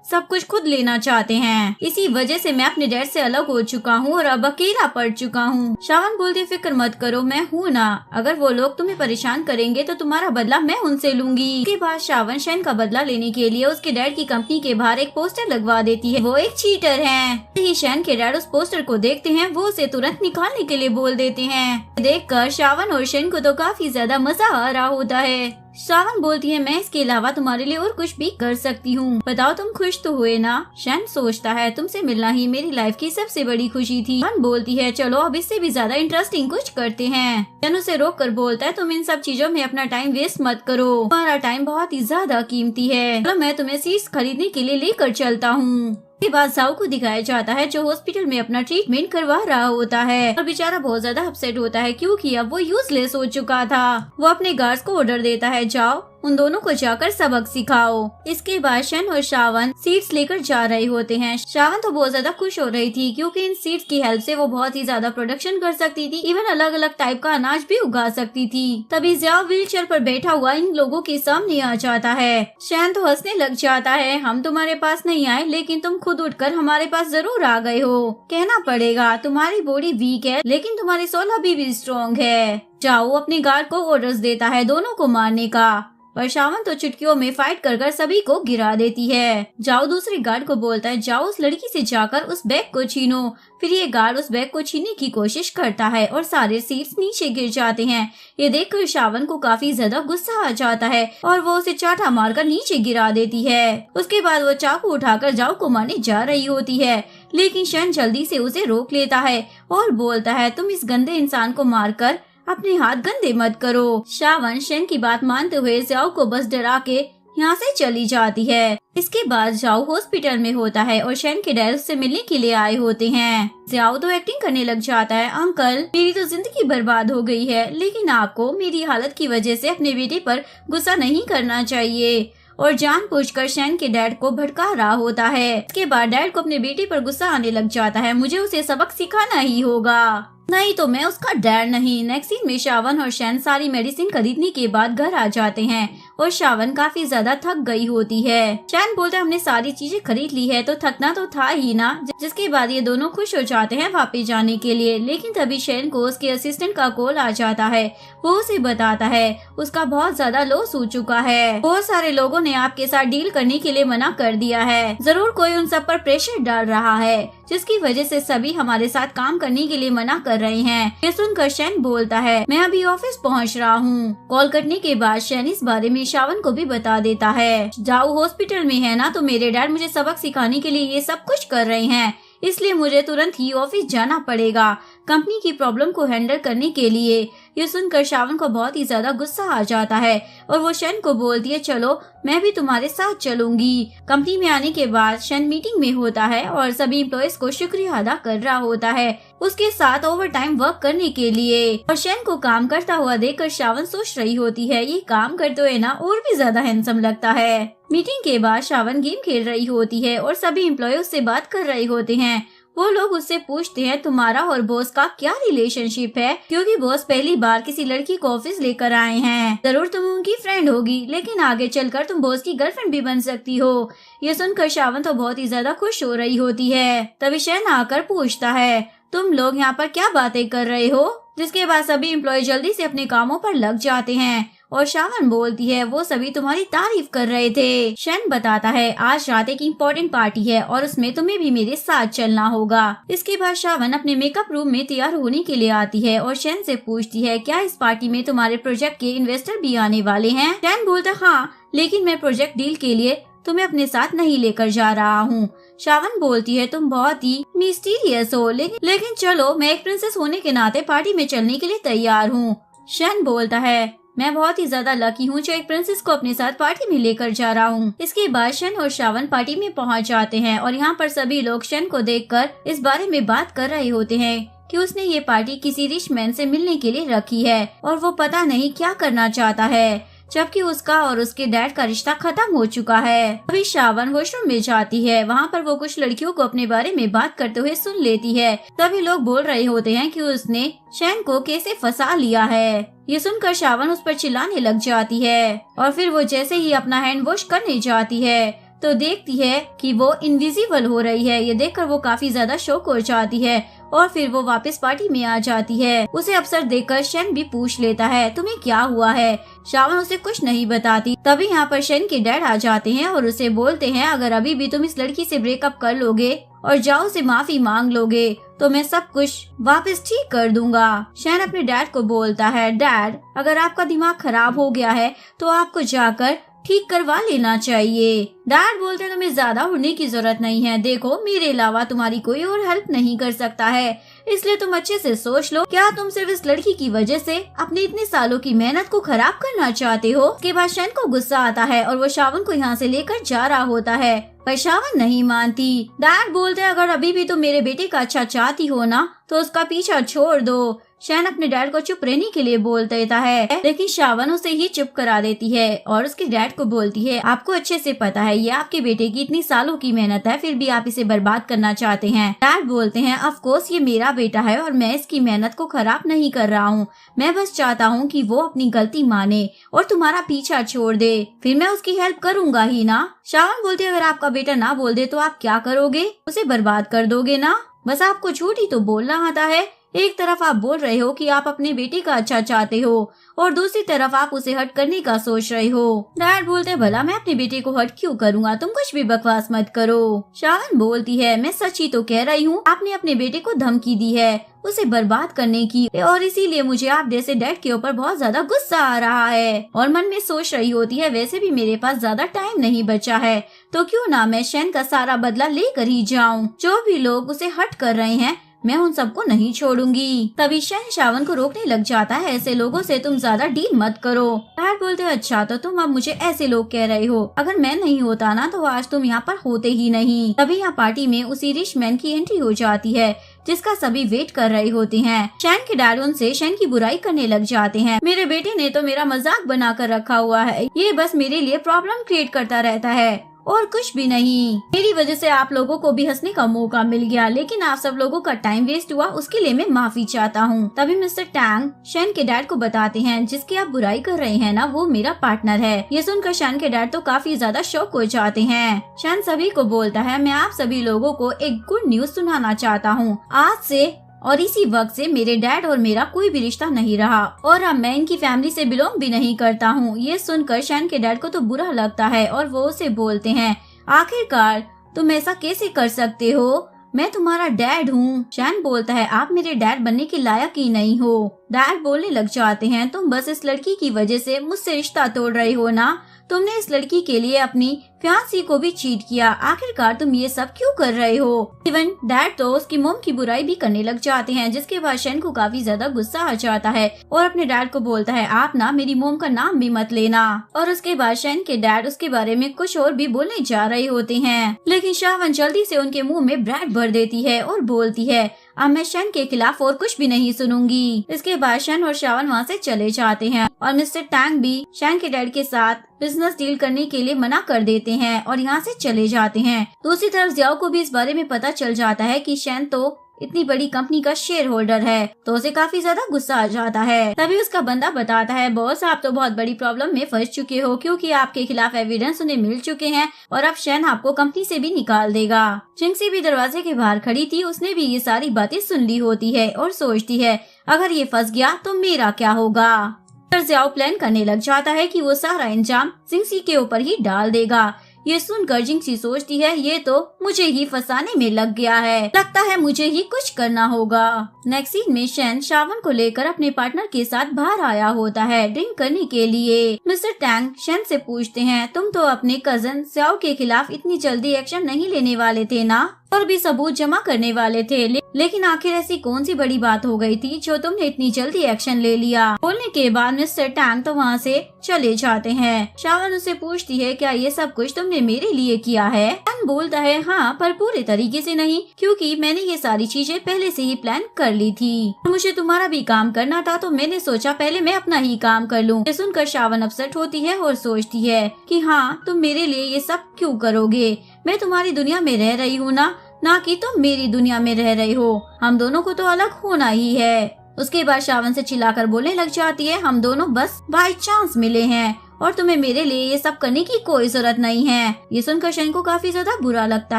सब कुछ खुद लेना चाहते हैं, इसी वजह से मैं अपने डैड से अलग हो चुका हूँ और अब अकेला पड़ चुका हूँ। शावन बोलती फिक्र मत करो मैं हूँ ना, अगर वो लोग तुम्हें परेशान करेंगे तो तुम्हारा बदला मैं उनसे लूंगी। इसके बाद शावन शैन का बदला लेने के लिए उसके डैड की कंपनी के बाहर एक पोस्टर लगवा देती है, वो एक चीटर है। शैन के डैड उस पोस्टर को देखते हैं वो उसे तुरंत निकालने के लिए बोल देते हैं। देखकर शावन और शैन को तो काफी ज्यादा मजा आ रहा होता है। शावन बोलती है मैं इसके अलावा तुम्हारे लिए और कुछ भी कर सकती हूँ, बताओ तुम खुश तो हुए ना। शैन सोचता है तुमसे मिलना ही मेरी लाइफ की सबसे बड़ी खुशी थी। शावन बोलती है चलो अब इससे भी ज्यादा इंटरेस्टिंग कुछ करते हैं। शैन उसे रोक कर बोलता है तुम इन सब चीजों में अपना टाइम वेस्ट मत करो, तुम्हारा टाइम बहुत ही ज्यादा कीमती है, चलो मैं तुम्हें सीट्स खरीदने के लिए लेकर चलता हूँ। के बाद जाओ को दिखाया जाता है जो हॉस्पिटल में अपना ट्रीटमेंट करवा रहा होता है और बेचारा बहुत ज्यादा अपसेट होता है क्योंकि अब वो यूजलेस हो चुका था। वो अपने गार्ड्स को ऑर्डर देता है जाओ उन दोनों को जाकर सबक सिखाओ। इसके बाद शैन और शावन सीड्स लेकर जा रहे होते हैं। शावन तो बहुत ज्यादा खुश हो रही थी क्योंकि इन सीड्स की हेल्प से वो बहुत ही ज्यादा प्रोडक्शन कर सकती थी, इवन अलग अलग टाइप का अनाज भी उगा सकती थी। तभी ज़ियाओ व्हीलचेयर पर बैठा हुआ इन लोगों के सामने आ जाता है। शैन तो हंसने लग जाता है हम तुम्हारे पास नहीं आए लेकिन तुम खुद उठकर हमारे पास जरूर आ गए हो, कहना पड़ेगा तुम्हारी बॉडी वीक है लेकिन तुम्हारी सोल अभी भी स्ट्रॉन्ग है। जाओ अपने गार्ड को ऑर्डर्स देता है दोनों को मारने का, पर शावन तो चुटकियों में फाइट कर सभी को गिरा देती है। जाओ दूसरे गार्ड को बोलता है जाओ उस लड़की से जाकर उस बैग को छीनो। फिर ये गार्ड उस बैग को छीनने की कोशिश करता है और सारे सीड्स नीचे गिर जाते हैं। ये देखकर शावन को काफी ज्यादा गुस्सा आ जाता है और वो उसे चाटा मारकर नीचे गिरा देती है। उसके बाद वो चाकू उठाकर जाओ को मारने जा रही होती है लेकिन शैन जल्दी से उसे रोक लेता है और बोलता है तुम इस गंदे इंसान को मारकर अपने हाथ गंदे मत करो। शावन शैन की बात मानते हुए ज़ियाओ को बस डरा के यहाँ से चली जाती है। इसके बाद ज़ियाओ हॉस्पिटल में होता है और शैन के डैड से मिलने के लिए आए होते हैं। ज़ियाओ तो एक्टिंग करने लग जाता है अंकल मेरी तो जिंदगी बर्बाद हो गई है लेकिन आपको मेरी हालत की वजह से अपने बेटे पर गुस्सा नहीं करना चाहिए और जानबूझकर शैन के डैड को भड़का रहा होता है। इसके बाद डैड को अपने बेटे पर गुस्सा आने लग जाता है। मुझे उसे सबक सिखाना ही होगा, नहीं तो मैं उसका डैड नहीं। नेक्स्ट सीन में शावन और शैन सारी मेडिसिन खरीदने के बाद घर आ जाते हैं और शावन काफी ज्यादा थक गई होती है। शैन बोलता है हमने सारी चीजें खरीद ली है तो थकना तो था ही ना। जिसके बाद ये दोनों खुश हो जाते हैं वापस जाने के लिए, लेकिन तभी शैन को उसके असिस्टेंट का कॉल आ जाता है। वो उसे बताता है उसका बहुत ज्यादा लॉस हो चुका है। बहुत सारे लोगों ने आपके साथ डील करने के लिए मना कर दिया है। जरूर कोई उन सब पर प्रेशर डाल रहा है, जिसकी वजह से सभी हमारे साथ काम करने के लिए मना कर रहे हैं। ये सुनकर शैन बोलता है मैं अभी ऑफिस पहुंच रहा हूँ। कॉल कटने के बाद शैन इस बारे में शावन को भी बता देता है। जाओ हॉस्पिटल में है ना, तो मेरे डैड मुझे सबक सिखाने के लिए ये सब कुछ कर रहे हैं, इसलिए मुझे तुरंत ही ऑफिस जाना पड़ेगा कंपनी की प्रॉब्लम को हैंडल करने के लिए। ये सुनकर शावन को बहुत ही ज्यादा गुस्सा आ जाता है और वो शैन को बोलती है चलो मैं भी तुम्हारे साथ चलूंगी। कंपनी में आने के बाद शैन मीटिंग में होता है और सभी एम्प्लॉयज को शुक्रिया अदा कर रहा होता है उसके साथ ओवर टाइम वर्क करने के लिए। और शैन को काम करता हुआ देखकर शावन सोच रही होती है ये काम करते हुए ना और भी ज्यादा हैंडसम लगता है। मीटिंग के बाद शावन गेम खेल रही होती है और सभी एम्प्लॉय से बात कर रहे होते हैं। वो लोग उससे पूछते हैं तुम्हारा और बॉस का क्या रिलेशनशिप है, क्योंकि बॉस पहली बार किसी लड़की को ऑफिस लेकर आए हैं। जरूर तुम उनकी फ्रेंड होगी, लेकिन आगे चलकर तुम बॉस की गर्लफ्रेंड भी बन सकती हो। ये सुनकर शावन तो बहुत ही ज्यादा खुश हो रही होती है। तभी शैन आकर पूछता है तुम लोग यहाँ पर क्या बातें कर रहे हो। जिसके बाद सभी एम्प्लॉय जल्दी से अपने कामों पर लग जाते हैं और शावन बोलती है वो सभी तुम्हारी तारीफ कर रहे थे। शैन बताता है आज रात एक इम्पोर्टेंट पार्टी है और उसमें तुम्हें भी मेरे साथ चलना होगा। इसके बाद शावन अपने मेकअप रूम में तैयार होने के लिए आती है और शैन से पूछती है क्या इस पार्टी में तुम्हारे प्रोजेक्ट के इन्वेस्टर भी आने वाले हैं। शैन बोलता हाँ, लेकिन मैं प्रोजेक्ट डील के लिए तुम्हें अपने साथ नहीं लेकर जा रहा हूँ। शावन बोलती है तुम बहुत ही मिस्टीरियस हो, लेकिन चलो मैं एक प्रिंसेस होने के नाते पार्टी में चलने के लिए तैयार हूँ। शैन बोलता है मैं बहुत ही ज्यादा लकी हूँ जो एक प्रिंसेस को अपने साथ पार्टी में लेकर जा रहा हूँ। इसके बाद शैन और शावन पार्टी में पहुँच जाते हैं और यहाँ पर सभी लोग शैन को देखकर इस बारे में बात कर रहे होते हैं कि उसने ये पार्टी किसी रिच मैन से मिलने के लिए रखी है और वो पता नहीं क्या करना चाहता है, जबकि उसका और उसके डैड का रिश्ता खत्म हो चुका है। अभी शावन वॉशरूम में जाती है। वहाँ पर वो कुछ लड़कियों को अपने बारे में बात करते हुए सुन लेती है। तभी लोग बोल रहे होते हैं कि उसने शैन को कैसे फंसा लिया है। ये सुनकर शावन उस पर चिल्लाने लग जाती है और फिर वो जैसे ही अपना हैंड वॉश करने जाती है तो देखती है कि वो इनविजिबल हो रही है। ये देखकर वो काफी ज्यादा शॉक हो जाती है और फिर वो वापस पार्टी में आ जाती है। उसे अफसर देखकर शैन भी पूछ लेता है तुम्हें क्या हुआ है। शावन उसे कुछ नहीं बताती। तभी यहाँ पर शैन के डैड आ जाते हैं और उसे बोलते हैं अगर अभी भी तुम इस लड़की से ब्रेकअप कर लोगे और जाओ से माफी मांग लोगे तो मैं सब कुछ वापस ठीक कर दूंगा। शैन अपने डैड को बोलता है डैड अगर आपका दिमाग खराब हो गया है तो आपको जाकर ठीक करवा लेना चाहिए। डैड बोलते हैं तुम्हें ज्यादा उड़ने की जरूरत नहीं है, देखो मेरे अलावा तुम्हारी कोई और हेल्प नहीं कर सकता है, इसलिए तुम अच्छे से सोच लो क्या तुम सिर्फ इस लड़की की वजह से अपने इतने सालों की मेहनत को खराब करना चाहते हो। उसके बाद शैन को गुस्सा आता है और वो शावन को यहाँ से लेकर जा रहा होता है, पर शावन नहीं मानती। डैड बोलते हैं अगर अभी भी तुम मेरे बेटे का अच्छा चाहती हो ना तो उसका पीछा छोड़ दो। शैन अपने डैड को चुप रहने के लिए बोल देता है, लेकिन शावन उसे ही चुप करा देती है और उसके डैड को बोलती है आपको अच्छे से पता है ये आपके बेटे की इतनी सालों की मेहनत है, फिर भी आप इसे बर्बाद करना चाहते हैं। डैड बोलते हैं ऑफ कोर्स ये मेरा बेटा है और मैं इसकी मेहनत को खराब नहीं कर रहा हूँ, मैं बस चाहता हूँ कि वो अपनी गलती माने और तुम्हारा पीछा छोड़ दे, फिर मैं उसकी हेल्प करूंगा ही ना। शावन बोलते अगर आपका बेटा ना बोल दे तो आप क्या करोगे, उसे बर्बाद कर दोगे ना। बस आपको झूठ ही तो बोलना आता है। एक तरफ आप बोल रहे हो कि आप अपने बेटे का अच्छा चाहते हो और दूसरी तरफ आप उसे हर्ट करने का सोच रहे हो। डैड बोलते भला मैं अपने बेटे को हर्ट क्यों करूँगा, तुम कुछ भी बकवास मत करो। शावन बोलती है मैं सच ही तो कह रही हूँ, आपने अपने बेटे को धमकी दी है उसे बर्बाद करने की और इसीलिए मुझे आप जैसे डैड के ऊपर बहुत ज्यादा गुस्सा आ रहा है। और मन में सोच रही होती है वैसे भी मेरे पास ज्यादा टाइम नहीं बचा है तो क्यों ना मैं शैन का सारा बदला लेकर ही जाऊं। जो भी लोग उसे हर्ट कर रहे हैं मैं उन सबको नहीं छोड़ूंगी। तभी शैन शावन को रोकने लग जाता है, ऐसे लोगों से तुम ज्यादा डील मत करो। डैड बोलते हैं अच्छा तो तुम अब मुझे ऐसे लोग कह रहे हो, अगर मैं नहीं होता ना तो आज तुम यहाँ पर होते ही नहीं। तभी यहाँ पार्टी में उसी रिच मैन की एंट्री हो जाती है जिसका सभी वेट कर रहे होते हैं। शैन के डैड उनसे शैन की बुराई करने लग जाते हैं। मेरे बेटे ने तो मेरा मजाक बना कर रखा हुआ है, ये बस मेरे लिए प्रॉब्लम क्रिएट करता रहता है और कुछ भी नहीं। मेरी वजह से आप लोगों को भी हंसने का मौका मिल गया, लेकिन आप सब लोगों का टाइम वेस्ट हुआ, उसके लिए मैं माफी चाहता हूँ। तभी मिस्टर टैंग शैन के डैड को बताते हैं, जिसकी आप बुराई कर रहे हैं ना, वो मेरा पार्टनर है। ये सुनकर शैन के डैड तो काफी ज्यादा शॉक हो जाते हैं। शैन सभी को बोलता है, मैं आप सभी लोगों को एक गुड न्यूज सुनाना चाहता हूँ। आज से और इसी वक्त से मेरे डैड और मेरा कोई भी रिश्ता नहीं रहा और अब मैं इनकी फैमिली से बिलोंग भी नहीं करता हूँ। ये सुनकर शैन के डैड को तो बुरा लगता है और वो उसे बोलते हैं, आखिरकार तुम ऐसा कैसे कर सकते हो, मैं तुम्हारा डैड हूँ। शैन बोलता है, आप मेरे डैड बनने के लायक ही नहीं हो। डैड बोलने लग जाते हैं, तुम बस इस लड़की की वजह से मुझसे रिश्ता तोड़ रहे हो ना, तुमने इस लड़की के लिए अपनी फियांसी को भी चीट किया, आखिरकार तुम ये सब क्यों कर रहे हो। इवन डैड तो उसकी मोम की बुराई भी करने लग जाते हैं, जिसके बाद शैन को काफी ज्यादा गुस्सा आ जाता है और अपने डैड को बोलता है, आप ना मेरी मोम का नाम भी मत लेना। और उसके बाद शैन के डैड उसके बारे में कुछ और भी बोलने जा रहे होते हैं, लेकिन शावन जल्दी से उनके मुँह में ब्रेड भर देती है और बोलती है, अब मैं शैन के खिलाफ और कुछ भी नहीं सुनूंगी। इसके बाद शैन और शावन वहाँ से चले जाते हैं और मिस्टर टैंग भी शैन के डैड के साथ बिजनेस डील करने के लिए मना कर देते हैं और यहाँ से चले जाते हैं। दूसरी तरफ जियाओ को भी इस बारे में पता चल जाता है कि शैन तो इतनी बड़ी कंपनी का शेयर होल्डर है, तो उसे काफी ज्यादा गुस्सा आ जाता है। तभी उसका बंदा बताता है, बॉस आप तो बहुत बड़ी प्रॉब्लम में फंस चुके हो, क्योंकि आपके खिलाफ एविडेंस उन्हें मिल चुके हैं और अब शैन आपको कंपनी से भी निकाल देगा। जिंक्सी भी दरवाजे के बाहर खड़ी थी, उसने भी ये सारी बातें सुन ली होती है और सोचती है, अगर ये फंस गया तो मेरा क्या होगा। जियाओ प्लान करने लग जाता है कि वो सारा इंजाम जिंक्सी के ऊपर ही डाल देगा। ये सुनकर जिंक्सी सोचती है, ये तो मुझे ही फंसाने में लग गया है, लगता है मुझे ही कुछ करना होगा। नेक्स्ट सीन में शैन शावन को लेकर अपने पार्टनर के साथ बाहर आया होता है ड्रिंक करने के लिए। मिस्टर टैंग शैन से पूछते हैं, तुम तो अपने कजन जियाओ के खिलाफ इतनी जल्दी एक्शन नहीं लेने वाले थे ना, और भी सबूत जमा करने वाले थे, लेकिन आखिर ऐसी कौन सी बड़ी बात हो गई थी जो तुमने इतनी जल्दी एक्शन ले लिया। बोलने के बाद मिस्टर टैंग तो वहाँ से चले जाते हैं। शावन उससे पूछती है, क्या ये सब कुछ तुमने मेरे लिए किया है। टैंग बोलता है, हाँ, पर पूरे तरीके से नहीं, क्योंकि मैंने ये सारी चीजें पहले से ही प्लान कर ली थी। मुझे तुम्हारा भी काम करना था, तो मैंने सोचा पहले मैं अपना ही काम कर लूँ। ये सुनकर शावन अपसेट होती है और सोचती है कि हाँ, तुम मेरे लिए ये सब क्यों करोगे, मैं तुम्हारी दुनिया में रह रही हूँ ना कि तुम मेरी दुनिया में रह रहे हो, हम दोनों को तो अलग होना ही है। उसके बाद शावन से चिल्लाकर बोलने लग जाती है, हम दोनों बस बाय चांस मिले हैं और तुम्हें मेरे लिए ये सब करने की कोई जरूरत नहीं है। ये सुनकर शैन को काफी ज्यादा बुरा लगता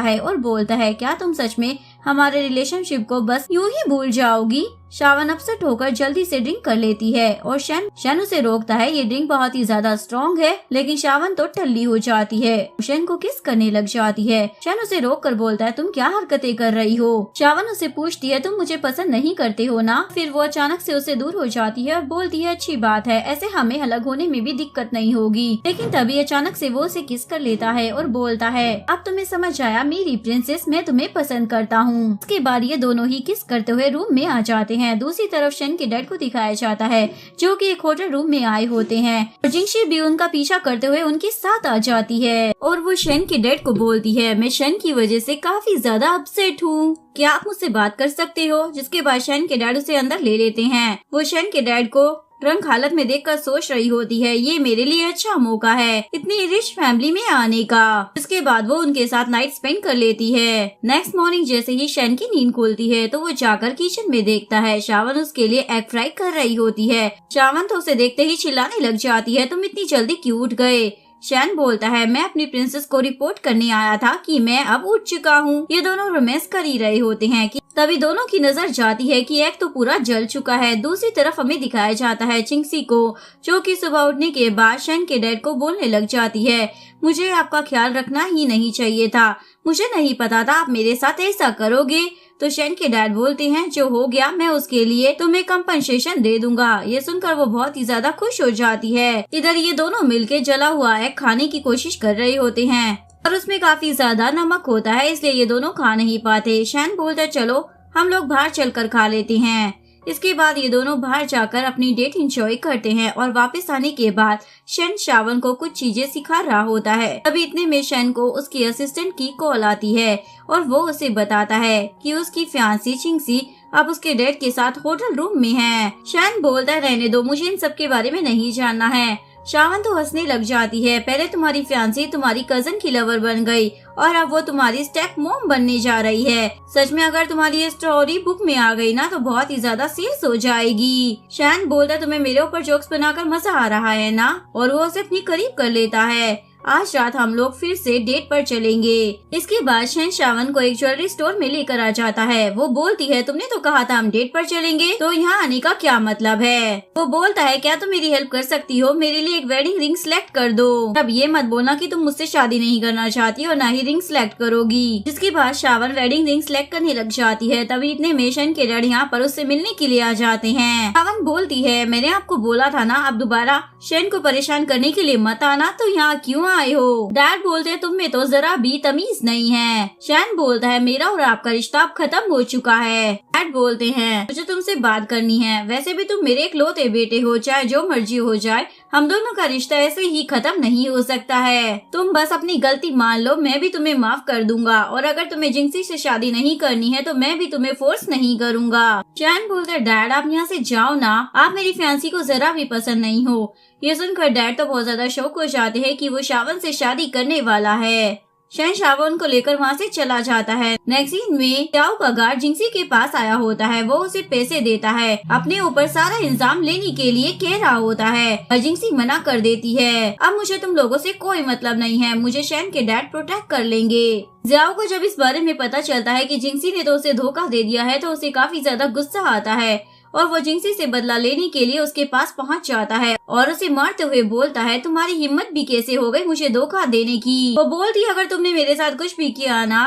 है और बोलता है, क्या तुम सच में हमारे रिलेशनशिप को बस यूं ही भूल जाओगी। शावन अपसेट होकर जल्दी से ड्रिंक कर लेती है और शैन उसे रोकता है, ये ड्रिंक बहुत ही ज्यादा स्ट्रॉन्ग है, लेकिन शावन तो टल्ली हो जाती है, शैन को किस करने लग जाती है। शैन उसे रोक कर बोलता है, तुम क्या हरकतें कर रही हो। शावन उसे पूछती है, तुम मुझे पसंद नहीं करते हो ना। फिर वो अचानक से उससे दूर हो जाती है और बोलती है, अच्छी बात है, ऐसे हमें अलग होने में भी दिक्कत नहीं होगी। लेकिन तभी अचानक से वो उसे किस कर लेता है और बोलता है, अब तुम्हें समझ आया मेरी प्रिंसेस, मैं तुम्हें पसंद करता हूँ। उसके बाद ये दोनों ही किस करते हुए रूम में आ जाते हैं। दूसरी तरफ शैन के डैड को दिखाया जाता है, जो कि एक होटल रूम में आए होते हैं और जिंक्सी भी उनका पीछा करते हुए उनके साथ आ जाती है और वो शैन के डैड को बोलती है, मैं शैन की वजह से काफी ज्यादा अपसेट हूँ, क्या आप मुझसे बात कर सकते हो। जिसके बाद शैन के डैड उसे अंदर ले लेते हैं। वो शैन के डैड को ड्रंक हालत में देखकर सोच रही होती है, ये मेरे लिए अच्छा मौका है इतनी रिच फैमिली में आने का। इसके बाद वो उनके साथ नाइट स्पेंड कर लेती है। नेक्स्ट मॉर्निंग जैसे ही शैन की नींद खुलती है तो वो जाकर किचन में देखता है शावन उसके लिए एग फ्राई कर रही होती है। शावन तो उसे देखते ही चिल्लाने लग जाती है, तुम इतनी जल्दी क्यों उठ गए। शैन बोलता है, मैं अपनी प्रिंसेस को रिपोर्ट करने आया था कि मैं अब उठ चुका हूँ। ये दोनों रोमांस कर ही रहे होते हैं कि तभी दोनों की नजर जाती है कि एग तो पूरा जल चुका है। दूसरी तरफ हमें दिखाया जाता है जिंक्सी को, जो कि सुबह उठने के बाद शैन के डैड को बोलने लग जाती है, मुझे आपका ख्याल रखना ही नहीं चाहिए था, मुझे नहीं पता था आप मेरे साथ ऐसा करोगे। तो शैन के डैड बोलते हैं, जो हो गया मैं उसके लिए तुम्हें कंपनसेशन दे दूंगा। ये सुनकर वो बहुत ही ज्यादा खुश हो जाती है। इधर ये दोनों मिलके जला हुआ एग खाने की कोशिश कर रहे होते हैं और उसमें काफी ज्यादा नमक होता है, इसलिए ये दोनों खा नहीं पाते। शैन बोलता है, चलो हम लोग बाहर चलकर खा लेते हैं। इसके बाद ये दोनों बाहर जाकर अपनी डेट एंजॉय करते हैं और वापस आने के बाद शेन शावन को कुछ चीजें सिखा रहा होता है। तभी इतने में शेन को उसकी असिस्टेंट की कॉल आती है और वो उसे बताता है कि उसकी फियांसी चिंगसी अब उसके डैड के साथ होटल रूम में है। शेन बोलता है, रहने दो, मुझे इन सब के बारे में नहीं जानना है। शावन तो हंसने लग जाती है, पहले तुम्हारी फियांसी तुम्हारी कजन की लवर बन गई और अब वो तुम्हारी स्टेप मॉम बनने जा रही है। सच में अगर तुम्हारी ये स्टोरी बुक में आ गई ना तो बहुत ही ज्यादा सीरियस हो जाएगी। शैन बोलता है, तुम्हें मेरे ऊपर जोक्स बनाकर मजा आ रहा है ना, और वो उसे अपनी करीब कर लेता है। आज रात हम लोग फिर से डेट पर चलेंगे। इसके बाद शैन शावन को एक ज्वेलरी स्टोर में लेकर आ जाता है। वो बोलती है, तुमने तो कहा था हम डेट पर चलेंगे, तो यहाँ आने का क्या मतलब है? वो बोलता है, क्या तुम मेरी हेल्प कर सकती हो? मेरे लिए एक वेडिंग रिंग सिलेक्ट कर दो। अब ये मत बोलना कि तुम मुझसे शादी नहीं करना चाहती और ना ही रिंग सिलेक्ट करोगी। जिसके बाद शावन वेडिंग रिंग सिलेक्ट करने लग जाती है। तभी इतने में शैन के डैड यहाँ पर उससे मिलने के लिए आ जाते हैं। शावन बोलती है, मैंने आपको बोला था ना, अब दोबारा शैन को परेशान करने के लिए मत आना, तो यहाँ क्यों आए हो? डैड बोलते हैं, तुम में तो जरा भी तमीज नहीं है। शैन बोलता है, मेरा और आपका रिश्ता अब खत्म हो चुका है। डैड बोलते हैं, मुझे तुमसे बात करनी है। वैसे भी तुम मेरे इकलौते बेटे हो, चाहे जो मर्जी हो जाए, हम दोनों का रिश्ता ऐसे ही खत्म नहीं हो सकता है। तुम बस अपनी गलती मान लो, मैं भी तुम्हें माफ कर दूंगा, और अगर तुम्हें जिंसी से शादी नहीं करनी है तो मैं भी तुम्हें फोर्स नहीं करूंगा। शैन बोलता है, डैड आप यहाँ से जाओ ना, आप मेरी फियांसी को जरा भी पसंद नहीं हो। ये सुनकर डैड तो बहुत ज्यादा शौक हो जाते हैं कि वो शावन से शादी करने वाला है। शैन शावन को लेकर वहाँ से चला जाता है। नेक्स्ट सीन में त्याओ का गार्ड जिंसी के पास आया होता है। वो उसे पैसे देता है, अपने ऊपर सारा इंजाम लेने के लिए कह रहा होता है, पर जिंसी मना कर देती है। अब मुझे तुम लोगों से कोई मतलब नहीं है, मुझे शैन के डैड प्रोटेक्ट कर लेंगे। जियाओ को जब इस बारे में पता चलता है कि जिंसी ने तो उसे धोखा दे दिया है, तो उसे काफी ज्यादा गुस्सा आता है और वो जिंसी से बदला लेने के लिए उसके पास पहुंच जाता है और उसे मारते हुए बोलता है, तुम्हारी हिम्मत भी कैसे हो गई मुझे धोखा देने की? वो बोलती है, अगर तुमने मेरे साथ कुछ भी किया ना